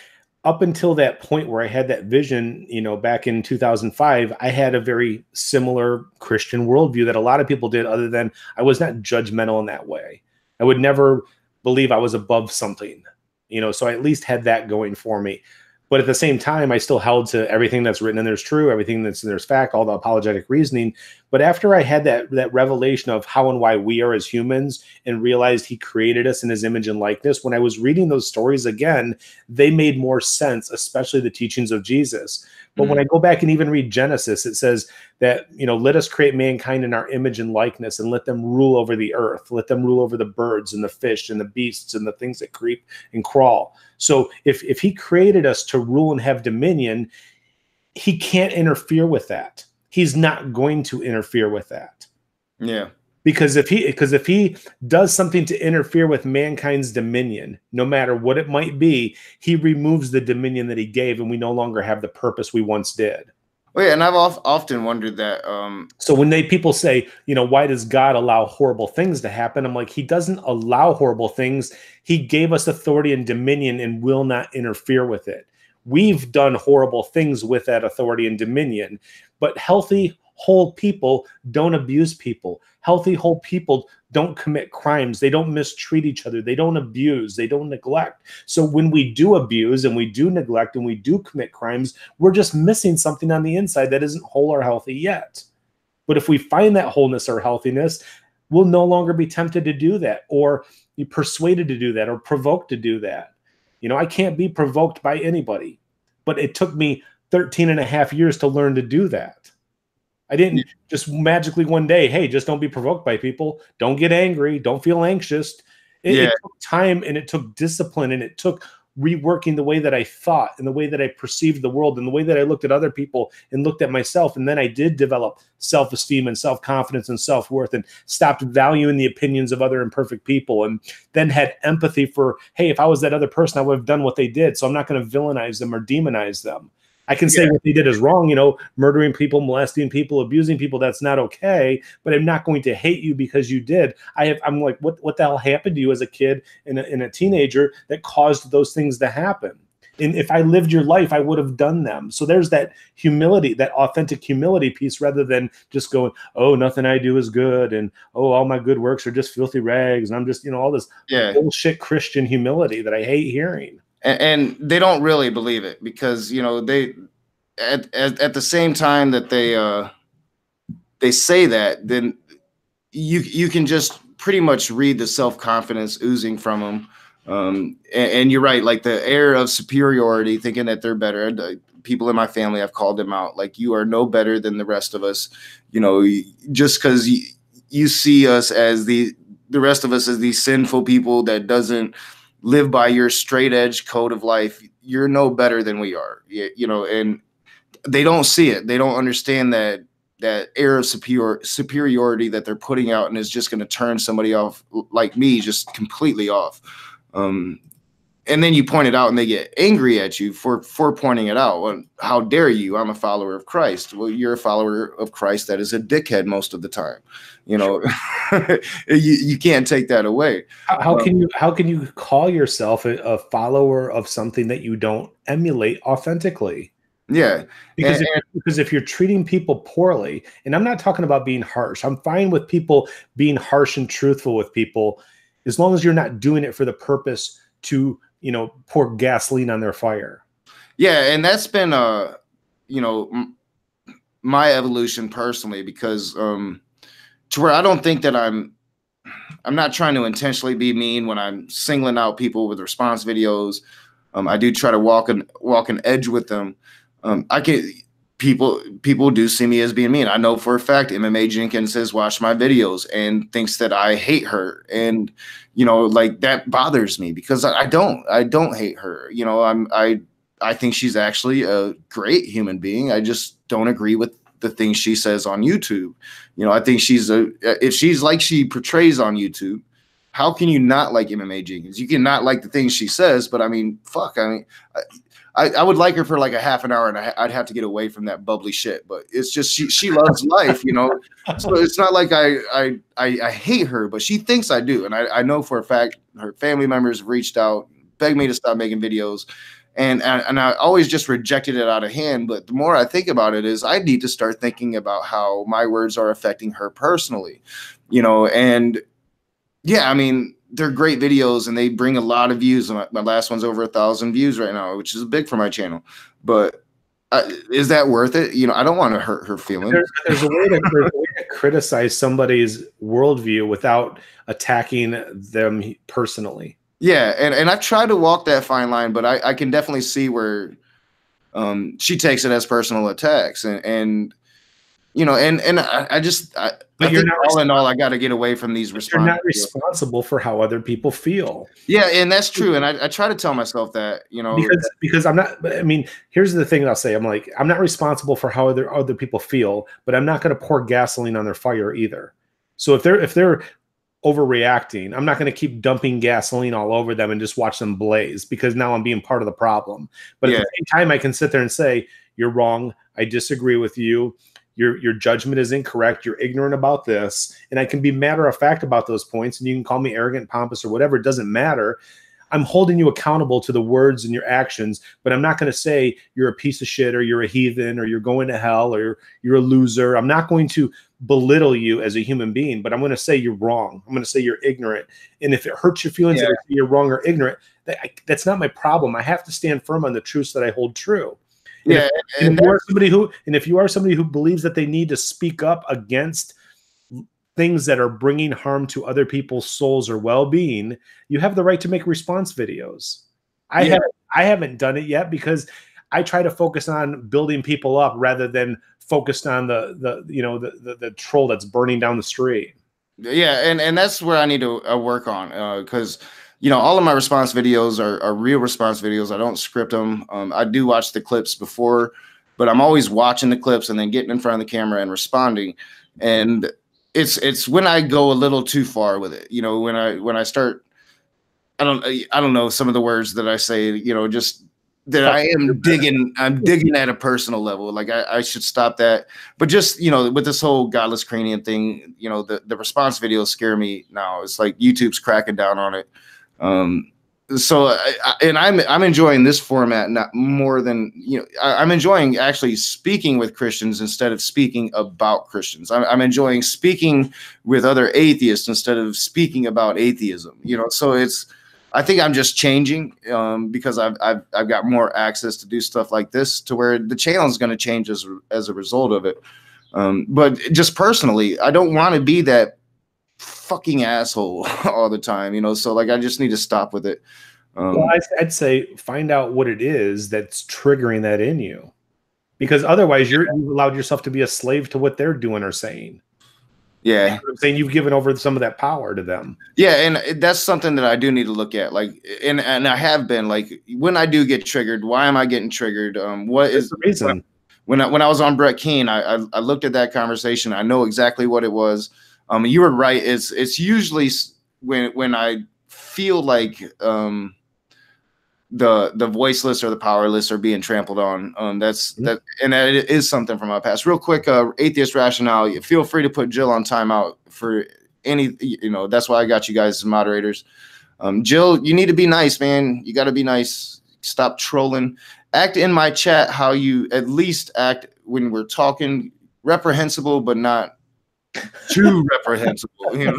up until that point where I had that vision, you know, back in 2005, I had a very similar Christian worldview that a lot of people did, other than I was not judgmental in that way. I would never believe I was above something, you know, so I at least had that going for me. But at the same time, I still held to everything that's written in there's true, everything that's in there's fact, all the apologetic reasoning. But after I had that revelation of how and why we are as humans and realized he created us in his image and likeness, when I was reading those stories again, they made more sense, especially the teachings of Jesus. But when I go back and even read Genesis, it says that, you know, let us create mankind in our image and likeness and let them rule over the earth. Let them rule over the birds and the fish and the beasts and the things that creep and crawl. So if he created us to rule and have dominion, he can't interfere with that. He's not going to interfere with that. Yeah. Because if he does something to interfere with mankind's dominion, no matter what it might be, he removes the dominion that he gave, and we no longer have the purpose we once did. Well, yeah, and I've often wondered that. So when people say, you know, why does God allow horrible things to happen? I'm like, he doesn't allow horrible things. He gave us authority and dominion and will not interfere with it. We've done horrible things with that authority and dominion, but healthy, whole people don't abuse people. Healthy, whole people don't commit crimes. They don't mistreat each other. They don't abuse. They don't neglect. So when we do abuse and we do neglect and we do commit crimes, we're just missing something on the inside that isn't whole or healthy yet. But if we find that wholeness or healthiness, we'll no longer be tempted to do that, or be persuaded to do that, or provoked to do that. You know, I can't be provoked by anybody, but it took me 13 and a half years to learn to do that. I didn't just magically one day, hey, just don't be provoked by people. Don't get angry. Don't feel anxious. It took time, and it took discipline, and it took reworking the way that I thought and the way that I perceived the world and the way that I looked at other people and looked at myself. And then I did develop self-esteem and self-confidence and self-worth, and stopped valuing the opinions of other imperfect people, and then had empathy for, hey, if I was that other person, I would have done what they did. So I'm not going to villainize them or demonize them. I can say what they did is wrong, you know, murdering people, molesting people, abusing people. That's not okay. But I'm not going to hate you because you did. I'm like, what the hell happened to you as a kid and a teenager that caused those things to happen? And if I lived your life, I would have done them. So there's that humility, that authentic humility piece, rather than just going, oh, nothing I do is good, and oh, all my good works are just filthy rags, and I'm just, you know, all this bullshit Christian humility that I hate hearing. And they don't really believe it, because, you know, they at the same time that they say that, then you can just pretty much read the self-confidence oozing from them. And you're right, like the air of superiority, thinking that they're better. People in my family, I've called them out, like, you are no better than the rest of us. You know, just because you see us as the rest of us as these sinful people that doesn't live by your straight edge code of life, you're no better than we are. You know, and they don't see it. They don't understand that air of superiority that they're putting out, and is just going to turn somebody off like me just completely off. And then you point it out and they get angry at you for pointing it out. Well, how dare you? I'm a follower of Christ. Well, you're a follower of Christ that is a dickhead most of the time. You know, you can't take that away. How can you call yourself a follower of something that you don't emulate authentically? Yeah. Because if you're treating people poorly, and I'm not talking about being harsh. I'm fine with people being harsh and truthful with people, as long as you're not doing it for the purpose to, you know, pour gasoline on their fire. Yeah. And that's been, you know, my evolution personally, because to where I don't think that I'm not trying to intentionally be mean when I'm singling out people with response videos. I do try to walk an edge with them. People do see me as being mean. I know for a fact MMA Jenkins has watched my videos and thinks that I hate her. And, you know, like, that bothers me, because I don't hate her. You know, I think she's actually a great human being. I just don't agree with the things she says on YouTube. You know, I think if she's like she portrays on YouTube, how can you not like MMA Jenkins? You can not like the things she says, but I mean, fuck. I mean, I would like her for like a half an hour, and I'd have to get away from that bubbly shit. But it's just she loves life, you know. So it's not like I hate her, but she thinks I do, and I know for a fact her family members have reached out, begged me to stop making videos, and I always just rejected it out of hand. But the more I think about it, is I need to start thinking about how my words are affecting her personally, you know. And yeah, I mean, they're great videos and they bring a lot of views. My last one's over 1,000 views right now, which is big for my channel. But is that worth it? You know, I don't want to hurt her feelings. There's a way to criticize somebody's worldview without attacking them personally. Yeah, and I've tried to walk that fine line, but I can definitely see where she takes it as personal attacks, and you know, and I think all in all, I got to get away from these responses. You're not responsible for how other people feel. Yeah, and that's true. And I try to tell myself that, you know, because I'm not. I mean, here's the thing I'll say. I'm like, I'm not responsible for how other people feel, but I'm not going to pour gasoline on their fire either. So if they're overreacting, I'm not going to keep dumping gasoline all over them and just watch them blaze, because now I'm being part of the problem. But at the same time, I can sit there and say, you're wrong. I disagree with you. Your judgment is incorrect. You're ignorant about this. And I can be matter of fact about those points. And you can call me arrogant, pompous, or whatever. It doesn't matter. I'm holding you accountable to the words and your actions, but I'm not going to say you're a piece of shit, or you're a heathen, or you're going to hell, or you're a loser. I'm not going to belittle you as a human being, but I'm going to say you're wrong. I'm going to say you're ignorant. And if it hurts your feelings that you're wrong or ignorant, that's not my problem. I have to stand firm on the truths that I hold true. And if you are somebody who believes that they need to speak up against things that are bringing harm to other people's souls or well-being, you have the right to make response videos. I haven't done it yet because I try to focus on building people up rather than focused on the troll that's burning down the street. Yeah, and that's where I need to work on, because you know, all of my response videos are real response videos. I don't script them. I do watch the clips before, but I'm always watching the clips and then getting in front of the camera and responding. And it's when I go a little too far with it. You know, when I start, I don't know, some of the words that I say, you know, just that I'm digging at a personal level. Like I should stop that. But just, you know, with this whole Godless Cranium thing, you know, the response videos scare me now. It's like YouTube's cracking down on it. So I'm enjoying this format not more than, you know, I'm enjoying actually speaking with Christians instead of speaking about Christians. I'm enjoying speaking with other atheists instead of speaking about atheism, you know. So I think I'm just changing because I've got more access to do stuff like this, to where the channel is going to change as a result of it. But just personally, I don't want to be that fucking asshole all the time, you know. So like, I just need to stop with it. Well, I'd say find out what it is that's triggering that in you, because otherwise you've allowed yourself to be a slave to what they're doing or saying. Yeah, you know what I'm saying, you've given over some of that power to them. Yeah, and that's something that I do need to look at. Like, and I have been, like, when I do get triggered, why am I getting triggered? What is the reason? When I was on Brett Keane, I looked at that conversation. I know exactly what it was. You were right. It's usually when I feel like the voiceless or the powerless are being trampled on. And that is something from my past. Real quick, Atheist Rationale. Feel free to put Jill on timeout for any. You know, that's why I got you guys as moderators. Jill, you need to be nice, man. You got to be nice. Stop trolling. Act in my chat how you at least act when we're talking. Reprehensible, but not too reprehensible, you know.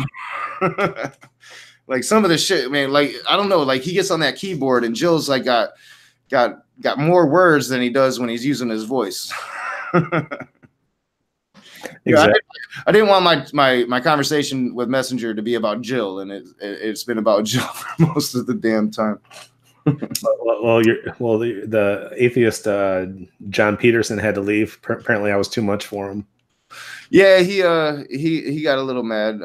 Like some of the shit, man, like I don't know, like he gets on that keyboard and Jill's like got more words than he does when he's using his voice. Exactly. I didn't want my conversation with Messenger to be about Jill, and it's been about Jill for most of the damn time. The atheist John Peterson had to leave. Apparently I was too much for him. Yeah, he got a little mad.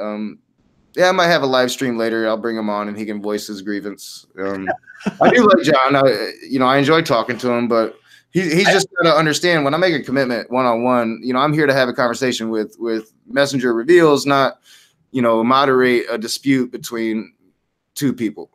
Yeah, I might have a live stream later. I'll bring him on and he can voice his grievance. I do like John. You know, I enjoy talking to him, but he's just got to understand when I make a commitment one-on-one, you know, I'm here to have a conversation with Messenger Reveals, not, you know, moderate a dispute between two people.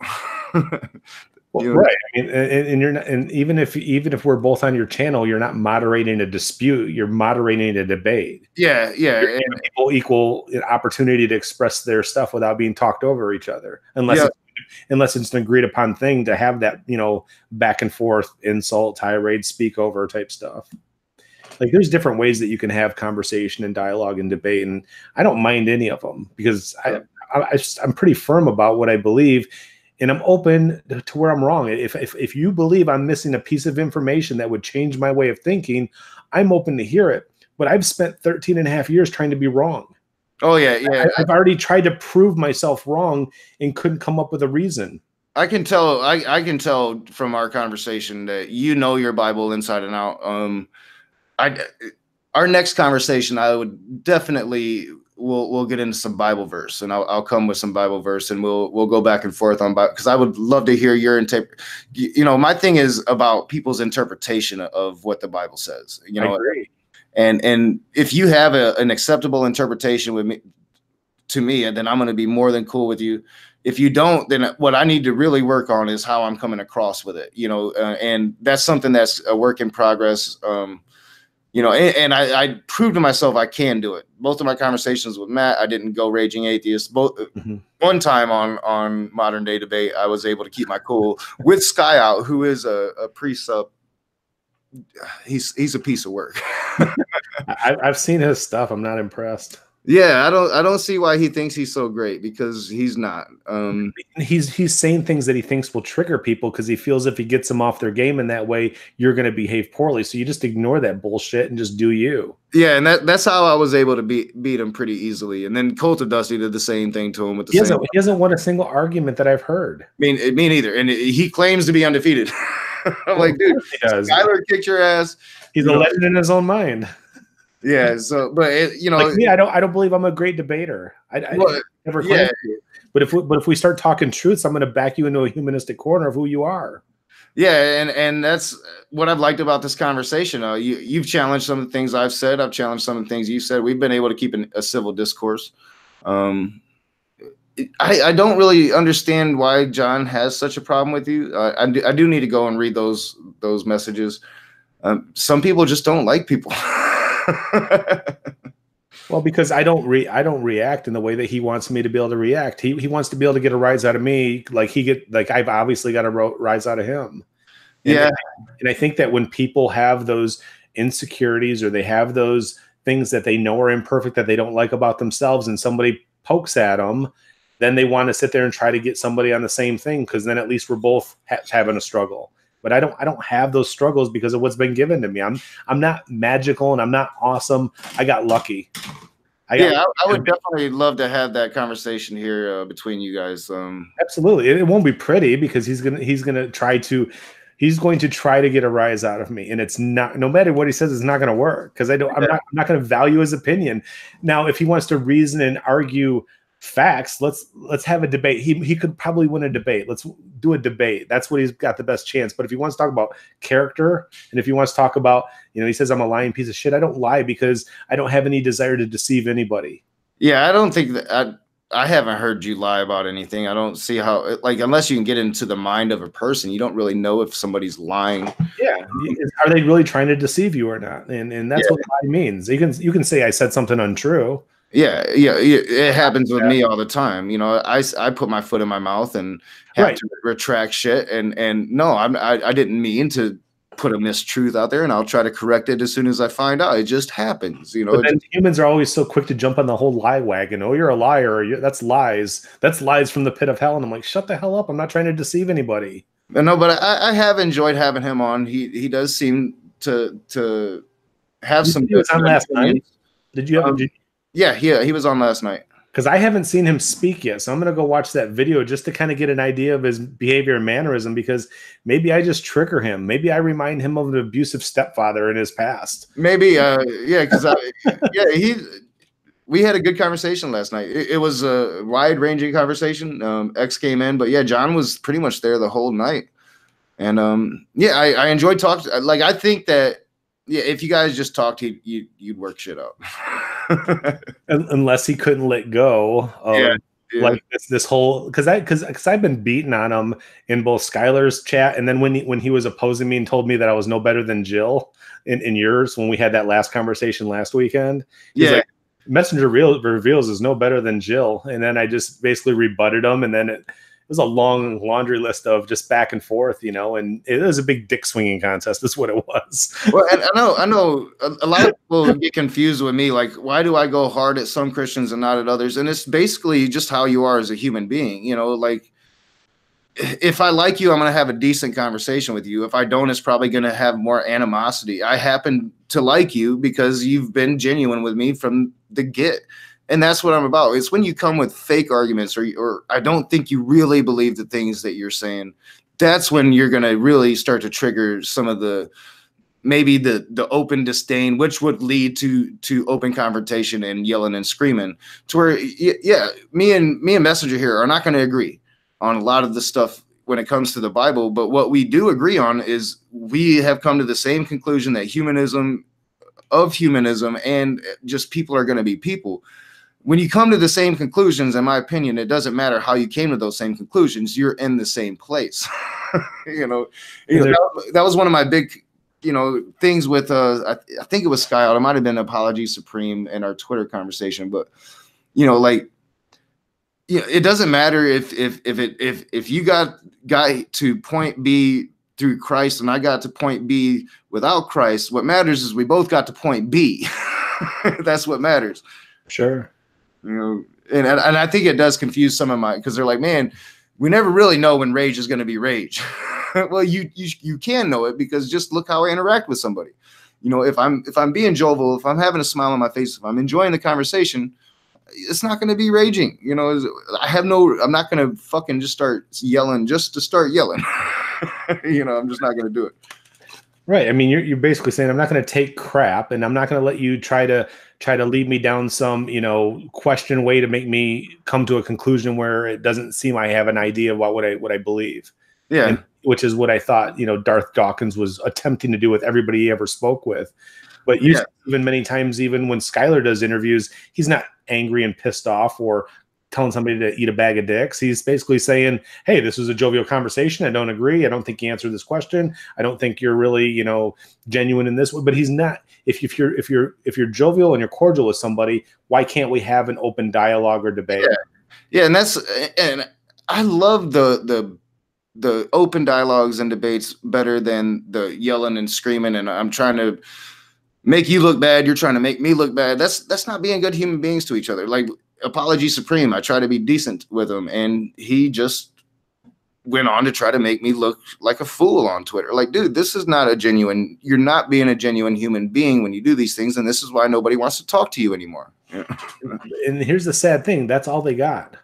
Well, right. I mean, and you're not, and even if we're both on your channel, you're not moderating a dispute. You're moderating a debate. Yeah, yeah. You're giving people equal opportunity to express their stuff without being talked over each other, unless it's an agreed upon thing to have that, you know, back and forth, insult, tirade, speak over type stuff. Like, there's different ways that you can have conversation and dialogue and debate, and I don't mind any of them because I'm pretty firm about what I believe. And I'm open to where I'm wrong. If you believe I'm missing a piece of information that would change my way of thinking, I'm open to hear it. But I've spent 13 and a half years trying to be wrong. Oh, yeah, yeah. I've already tried to prove myself wrong and couldn't come up with a reason. I can tell. I can tell from our conversation that you know your Bible inside and out. Our next conversation, I would definitely. We'll get into some Bible verse, and I'll come with some Bible verse, and we'll go back and forth on Bible, because I would love to hear your you know, my thing is about people's interpretation of what the Bible says. You know, I agree. And if you have an acceptable interpretation with me, to me, then I'm going to be more than cool with you. If you don't, then what I need to really work on is how I'm coming across with it. You know, and that's something that's a work in progress. You know, and I proved to myself I can do it. Both of my conversations with Matt, I didn't go raging atheist. One time on Modern Day Debate, I was able to keep my cool with Sky Out, who is a pre-sub. He's a piece of work. I've seen his stuff. I'm not impressed. Yeah, I don't see why he thinks he's so great, because he's not. He's saying things that he thinks will trigger people because he feels if he gets them off their game in that way, you're going to behave poorly. So you just ignore that bullshit and just do you. Yeah, and that's how I was able to beat him pretty easily. And then Cult of Dusty did the same thing to him with the same. He hasn't won a single argument that I've heard. Me neither. And he claims to be undefeated. I'm like, dude, Skyler kicked your ass. He's a legend in his own mind. Yeah, so but you know, like me, I don't believe I'm a great debater. I never claimed to. But if we start talking truths, I'm going to back you into a humanistic corner of who you are. Yeah, and that's what I've liked about this conversation. You've challenged some of the things I've said. I've challenged some of the things you said. We've been able to keep a civil discourse. I don't really understand why John has such a problem with you. I do need to go and read those messages. Some people just don't like people. Well, because I don't react in the way that he wants me to be able to react. He wants to be able to get a rise out of me, like I've obviously got a rise out of him. And I think that when people have those insecurities, or they have those things that they know are imperfect that they don't like about themselves, and somebody pokes at them, then they want to sit there and try to get somebody on the same thing, because then at least we're both having a struggle. But I don't have those struggles because of what's been given to me. I'm not magical and I'm not awesome. I got lucky. I would definitely love to have that conversation here between you guys. Absolutely. It won't be pretty, because he's going to try to get a rise out of me, and it's not, no matter what he says, it's not going to work, because I'm not going to value his opinion. Now, if he wants to reason and argue facts, let's have a debate. He could probably win a debate. Let's do a debate. That's what he's got the best chance. But if he wants to talk about character, and if he wants to talk about, you know, he says I'm a lying piece of shit, I don't lie because I don't have any desire to deceive anybody. Yeah, I don't think that I haven't heard you lie about anything. I don't see how, like, unless you can get into the mind of a person, you don't really know if somebody's lying. Yeah, are they really trying to deceive you or not? And that's what lie means. You can say I said something untrue. Yeah, it happens with me all the time. You know, I put my foot in my mouth and have to retract shit. And no, I didn't mean to put a mistruth out there, and I'll try to correct it as soon as I find out. It just happens, you know. But then humans are always so quick to jump on the whole lie wagon. Oh, you're a liar. That's lies. That's lies from the pit of hell. And I'm like, shut the hell up. I'm not trying to deceive anybody. No, but I have enjoyed having him on. He does seem to have some. He was on last night. Did you have? Yeah, he was on last night. Because I haven't seen him speak yet, so I'm going to go watch that video just to kind of get an idea of his behavior and mannerism, because maybe I just trigger him. Maybe I remind him of an abusive stepfather in his past. Maybe, because we had a good conversation last night. It was a wide-ranging conversation. X came in, but yeah, John was pretty much there the whole night. And I enjoyed talking. Like, I think that, yeah, if you guys just talked, you'd work shit out. Unless he couldn't let go Yeah. Like this whole because I've been beaten on him in both Skylar's chat, and then when he was opposing me and told me that I was no better than Jill in yours when we had that last conversation last weekend. He's like, Messenger reveals is no better than Jill, and then I just basically rebutted him, and then it was a long laundry list of just back and forth, you know, and it was a big dick swinging contest. That's what it was. Well, and I know a lot of people get confused with me. Like, why do I go hard at some Christians and not at others? And it's basically just how you are as a human being. You know, like if I like you, I'm going to have a decent conversation with you. If I don't, it's probably going to have more animosity. I happen to like you because you've been genuine with me from the get. And that's what I'm about. It's when you come with fake arguments or I don't think you really believe the things that you're saying. That's when you're going to really start to trigger some of maybe the open disdain, which would lead to open confrontation and yelling and screaming to where, yeah, me and Messenger here are not going to agree on a lot of the stuff when it comes to the Bible. But what we do agree on is we have come to the same conclusion that humanism and just people are going to be people. When you come to the same conclusions, in my opinion, it doesn't matter how you came to those same conclusions. You're in the same place. That was one of my big, things with, I think it was Sky. It might've been Apology Supreme in our Twitter conversation, but it doesn't matter if you got to point B through Christ and I got to point B without Christ. What matters is we both got to point B. That's what matters. Sure. And I think it does confuse some of because they're like, man, we never really know when rage is going to be rage. Well, you can know it because just look how I interact with somebody. If I'm being jovial, if I'm having a smile on my face, if I'm enjoying the conversation, it's not going to be raging. I'm not going to fucking just start yelling just to start yelling. I'm just not going to do it. Right. I mean, you're basically saying I'm not going to take crap, and I'm not going to let you try to lead me down some, question way to make me come to a conclusion where it doesn't seem I have an idea about what I believe. Yeah. And, which is what I thought, Darth Dawkins was attempting to do with everybody he ever spoke with. But even many times, even when Skylar does interviews, he's not angry and pissed off or telling somebody to eat a bag of dicks. He's basically saying, hey, this was a jovial conversation. I don't agree. I don't think you answered this question. I don't think you're really, genuine in this way. But he's not. If you're jovial and you're cordial with somebody, why can't we have an open dialogue or debate? Yeah, and I love the open dialogues and debates better than the yelling and screaming and I'm trying to make you look bad, you're trying to make me look bad. That's not being good human beings to each other. Like Apology Supreme, I try to be decent with him, and he just went on to try to make me look like a fool on Twitter. Like, dude, this is not you're not being a genuine human being when you do these things, and this is why nobody wants to talk to you anymore. And here's the sad thing, that's all they got.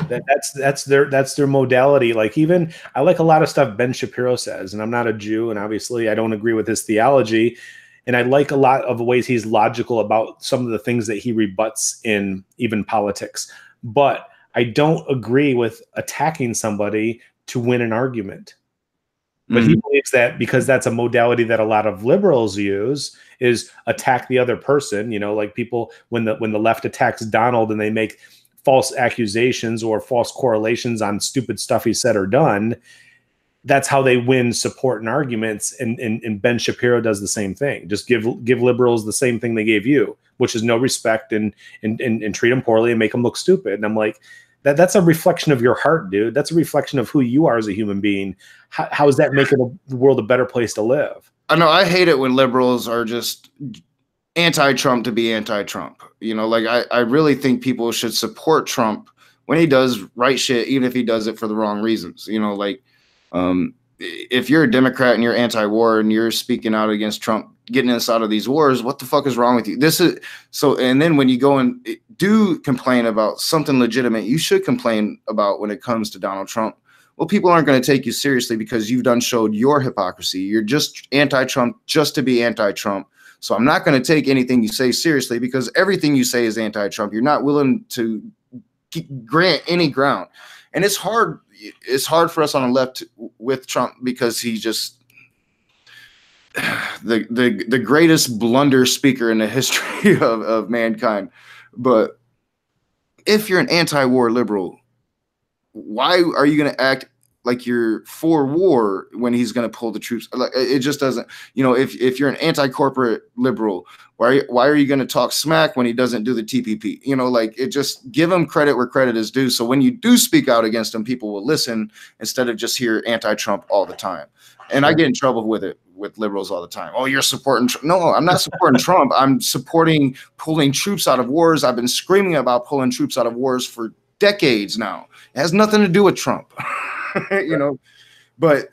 That's their modality. Like, even I like a lot of stuff Ben Shapiro says, and I'm not a Jew, and obviously I don't agree with his theology. And I like a lot of the ways he's logical about some of the things that he rebuts in even politics. But I don't agree with attacking somebody to win an argument. But he believes that because that's a modality that a lot of liberals use is attack the other person. Like people, when the left attacks Donald and they make false accusations or false correlations on stupid stuff he said or done, that's how they win support and arguments. And Ben Shapiro does the same thing. Just give liberals the same thing they gave you, which is no respect and treat them poorly and make them look stupid. And I'm like, that's a reflection of your heart, dude. That's a reflection of who you are as a human being. How is that making the world a better place to live? I know. I hate it when liberals are just anti-Trump to be anti-Trump. I really think people should support Trump when he does right shit, even if he does it for the wrong reasons. If you're a Democrat and you're anti-war and you're speaking out against Trump getting us out of these wars, what the fuck is wrong with you? And then when you go and do complain about something legitimate, you should complain about when it comes to Donald Trump. Well, people aren't going to take you seriously because you've done showed your hypocrisy. You're just anti-Trump just to be anti-Trump. So I'm not going to take anything you say seriously because everything you say is anti-Trump. You're not willing to grant any ground. And it's hard for us on the left with Trump because he just the greatest blunder speaker in the history of mankind. But if you're an anti-war liberal, why are you going to act like you're for war when he's going to pull the troops? Like, it just doesn't, you know, if you're an anti-corporate liberal, why are you going to talk smack when he doesn't do the TPP? You know, like, it just, give him credit where credit is due. So when you do speak out against him, people will listen instead of just hear anti-Trump all the time. And I get in trouble with it with liberals all the time. Oh, you're supporting Trump. No, I'm not supporting Trump. I'm supporting pulling troops out of wars. I've been screaming about pulling troops out of wars for decades now. It has nothing to do with Trump. You know, but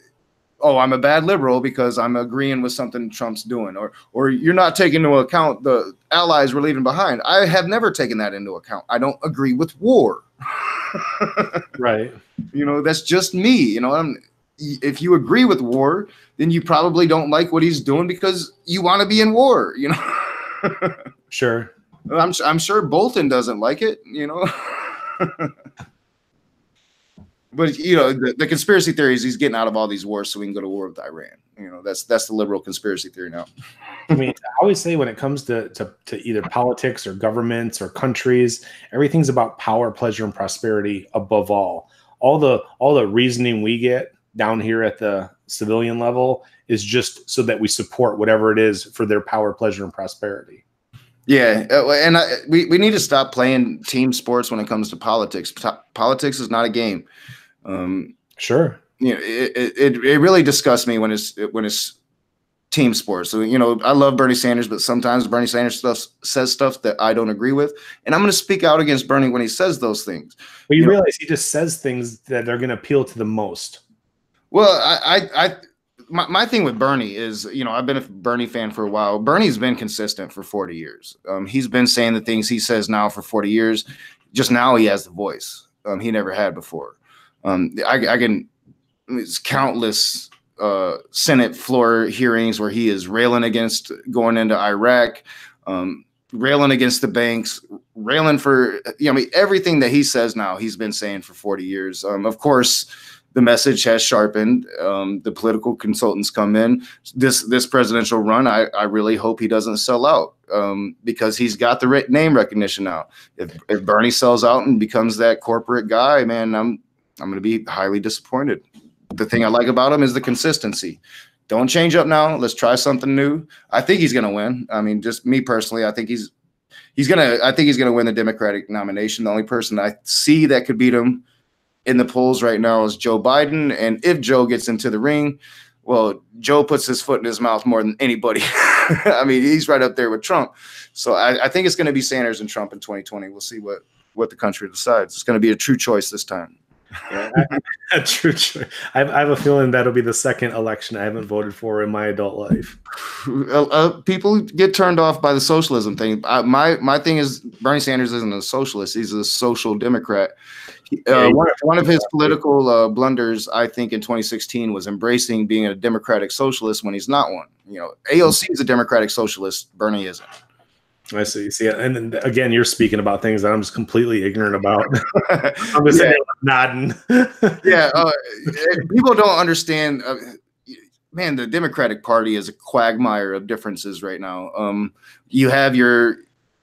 oh, I'm a bad liberal because I'm agreeing with something Trump's doing, or you're not taking into account the allies we're leaving behind. I have never taken that into account. I don't agree with war. Right. You know, that's just me. You know, if you agree with war, then you probably don't like what he's doing because you want to be in war. You know. Sure. I'm sure Bolton doesn't like it. You know. But, you know, the conspiracy theory is he's getting out of all these wars so we can go to war with Iran. You know, that's the liberal conspiracy theory now. I mean, I always say when it comes to either politics or governments or countries, everything's about power, pleasure, and prosperity above all. All the reasoning we get down here at the civilian level is just so that we support whatever it is for their power, pleasure, and prosperity. Yeah, and we need to stop playing team sports when it comes to politics. Politics is not a game. Sure. You know, it really disgusts me when it's team sports. So, you know, I love Bernie Sanders, but sometimes Bernie Sanders says stuff that I don't agree with, and I'm going to speak out against Bernie when he says those things. But you realize he just says things that are going to appeal to the most. Well, my thing with Bernie is, you know, I've been a Bernie fan for a while. Bernie's been consistent for 40 years. He's been saying the things he says now for 40 years. Just now he has the voice he never had before. It's countless Senate floor hearings where he is railing against going into Iraq, railing against the banks, railing for, you know, I mean, everything that he says now, he's been saying for 40 years. Of course, the message has sharpened. The political consultants come in. This presidential run, I really hope he doesn't sell out because he's got the name recognition now. If Bernie sells out and becomes that corporate guy, man, I'm going to be highly disappointed. The thing I like about him is the consistency. Don't change up now. Let's try something new. I think he's going to win. I mean, just me personally, I think he's going to win the Democratic nomination. The only person I see that could beat him in the polls right now is Joe Biden. And if Joe gets into the ring, well, Joe puts his foot in his mouth more than anybody. I mean, he's right up there with Trump. So I think it's going to be Sanders and Trump in 2020. We'll see what the country decides. It's going to be a true choice this time. Yeah, true. I have a feeling that'll be the second election I haven't voted for in my adult life. People get turned off by the socialism thing. My thing is Bernie Sanders isn't a socialist. He's a social democrat. One of his political blunders, I think, in 2016 was embracing being a democratic socialist when he's not one. You know, AOC is a democratic socialist. Bernie isn't. I see. And then, again, you're speaking about things that I'm just completely ignorant about. I'm just nodding. Yeah, people don't understand. Man, the Democratic Party is a quagmire of differences right now. You have your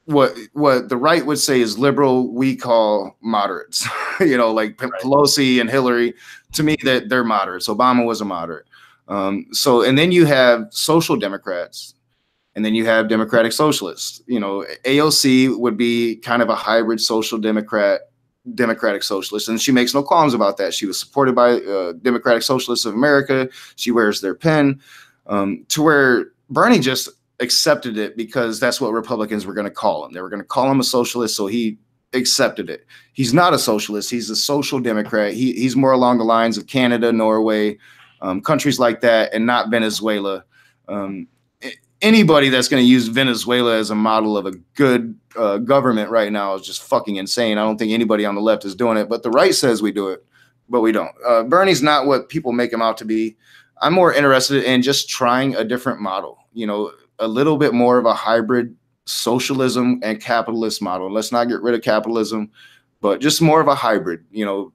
what the right would say is liberal. We call moderates. You know, like Pelosi and Hillary. To me, that they're moderates. Obama was a moderate. And then you have social democrats. And then you have democratic socialists. You know, AOC would be kind of a hybrid social democratic socialist. And she makes no qualms about that. She was supported by Democratic Socialists of America. She wears their pin to where Bernie just accepted it because that's what Republicans were going to call him. They were going to call him a socialist. So he accepted it. He's not a socialist. He's a social democrat. He's more along the lines of Canada, Norway, countries like that, and not Venezuela. Anybody that's going to use Venezuela as a model of a good government right now is just fucking insane. I don't think anybody on the left is doing it, but the right says we do it, but we don't. Bernie's not what people make him out to be. I'm more interested in just trying a different model, you know, a little bit more of a hybrid socialism and capitalist model. Let's not get rid of capitalism, but just more of a hybrid, you know,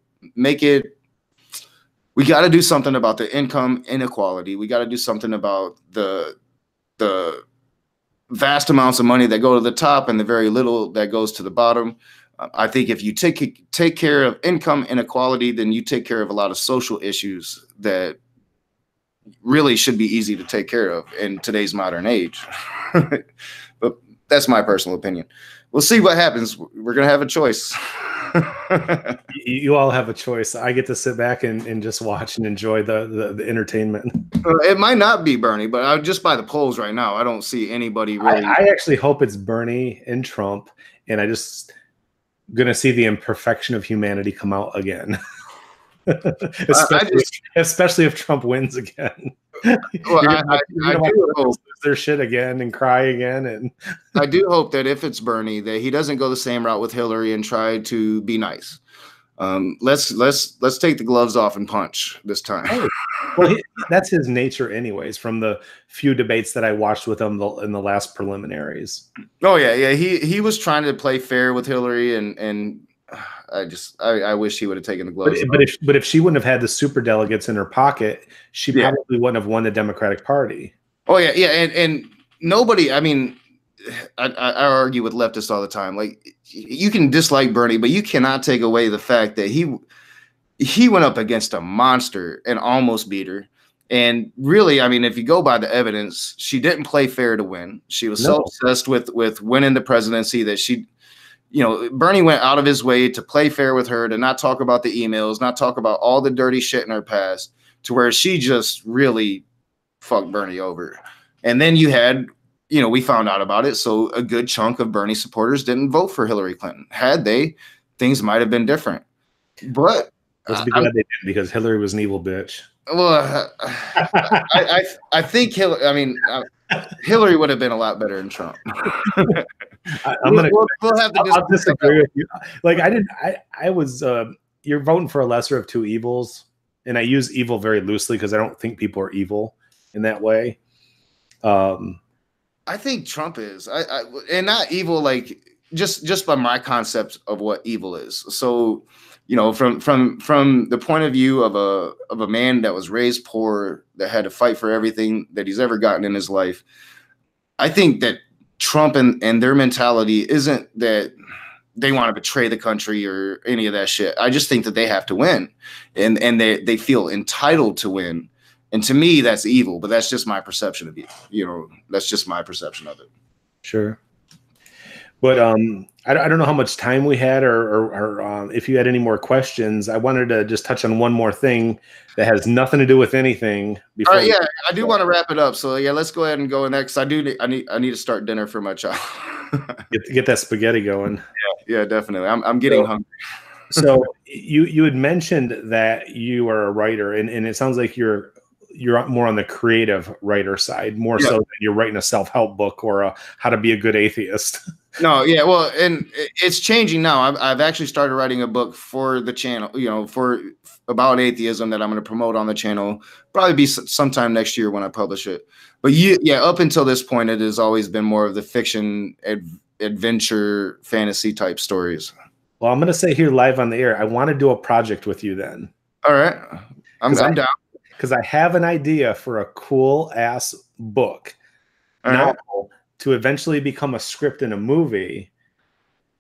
we got to do something about the income inequality. We got to do something about the vast amounts of money that go to the top and the very little that goes to the bottom. I think if you take care of income inequality, then you take care of a lot of social issues that really should be easy to take care of in today's modern age. But that's my personal opinion. We'll see what happens. We're going to have a choice. You all have a choice. I get to sit back and just watch and enjoy the entertainment. It might not be Bernie, but just by the polls right now, I don't see anybody really. I actually hope it's Bernie and Trump, and I just going to see the imperfection of humanity come out again. especially if Trump wins again. Well, I do hope their shit again and cry again, and I do hope that if it's Bernie, that he doesn't go the same route with Hillary and try to be nice. Let's take the gloves off and punch this time. Oh, well, that's his nature, anyways. From the few debates that I watched with him in the last preliminaries. Oh yeah. He was trying to play fair with Hillary, and I wish he would have taken the gloves. But if she wouldn't have had the super delegates in her pocket, she probably wouldn't have won the Democratic Party. Oh yeah, and nobody. I mean, I argue with leftists all the time. Like, you can dislike Bernie, but you cannot take away the fact that he went up against a monster and almost beat her. And really, I mean, if you go by the evidence, she didn't play fair to win. She was so obsessed with winning the presidency that she. Bernie went out of his way to play fair with her, to not talk about the emails, not talk about all the dirty shit in her past, to where she just really fucked Bernie over. And then you had, we found out about it. So a good chunk of Bernie supporters didn't vote for Hillary Clinton. Had they, things might have been different. But let's be glad they didn't, because Hillary was an evil bitch. Well, I think Hillary would have been a lot better than Trump. We'll have to I'll disagree with you. Like, I was you're voting for a lesser of two evils, and I use evil very loosely because I don't think people are evil in that way. I think Trump is, and not evil like just by my concept of what evil is. So, from the point of view of a man that was raised poor, that had to fight for everything that he's ever gotten in his life, I think that Trump and their mentality isn't that they want to betray the country or any of that shit. I just think that they have to win, and they feel entitled to win. And to me, that's evil, but that's just my perception of it. That's just my perception of it. Sure. But I don't know how much time we had, or if you had any more questions. I wanted to just touch on one more thing that has nothing to do with anything. All right, yeah, I do want to wrap it up. So yeah, let's go ahead and go in there, because I need to start dinner for my child. get that spaghetti going. Yeah, definitely. I'm getting hungry. So you had mentioned that you are a writer, and it sounds like you're more on the creative writer side, more so than you're writing a self-help book or how to be a good atheist. No, yeah, well, and it's changing now. I've actually started writing a book for the channel, about atheism that I'm going to promote on the channel. Probably be sometime next year when I publish it. But up until this point, it has always been more of the fiction, adventure, fantasy type stories. Well, I'm going to say here live on the air, I want to do a project with you then. All right, I'm down. Because I have an idea for a cool ass book now to eventually become a script in a movie.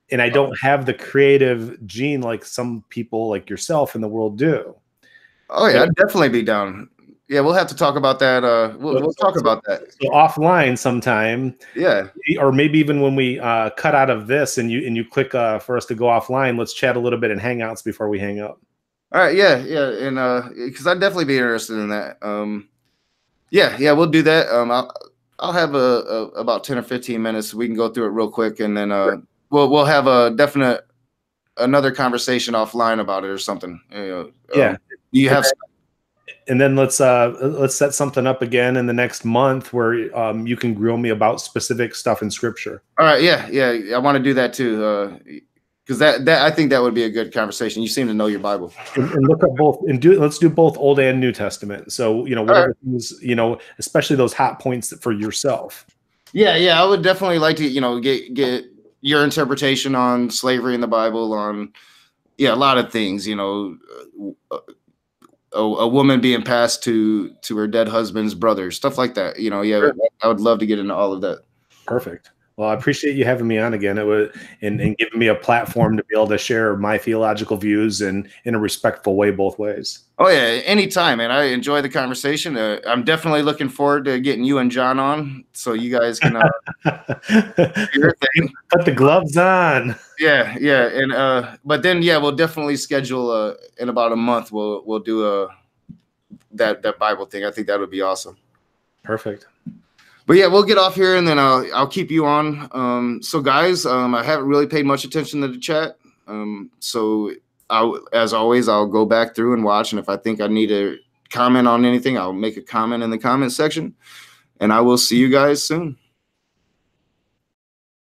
And I don't have the creative gene like some people like yourself in the world do. Oh yeah, I'd definitely be down. Yeah, we'll have to talk about that. We'll talk about that. So offline sometime. Yeah. Or maybe even when we cut out of this and you click for us to go offline, let's chat a little bit in Hangouts before we hang up. All right, yeah, and because I'd definitely be interested in that. Yeah, we'll do that. I'll have about 10 or 15 minutes. We can go through it real quick, and then we'll have another conversation offline about it or something. You have. And then let's set something up again in the next month where you can grill me about specific stuff in Scripture. All right, yeah, I want to do that too. Because that I think that would be a good conversation. You seem to know your Bible. And look at both, and let's do both Old and New Testament. So whatever things, especially those hot points for yourself. Yeah, I would definitely like to get your interpretation on slavery in the Bible, on a lot of things. A woman being passed to her dead husband's brother, stuff like that. I would love to get into all of that. Perfect. Well, I appreciate you having me on again. It was and giving me a platform to be able to share my theological views and in a respectful way both ways. Oh yeah, anytime, man. I enjoy the conversation. I'm definitely looking forward to getting you and John on, so you guys can do your thing. Put the gloves on. Yeah, yeah, and but then yeah, we'll definitely schedule in about a month. We'll do that Bible thing. I think that would be awesome. Perfect. But yeah, we'll get off here and then I'll keep you on. So guys, I haven't really paid much attention to the chat. So as always, I'll go back through and watch, and if I think I need to comment on anything, I'll make a comment in the comment section. And I will see you guys soon.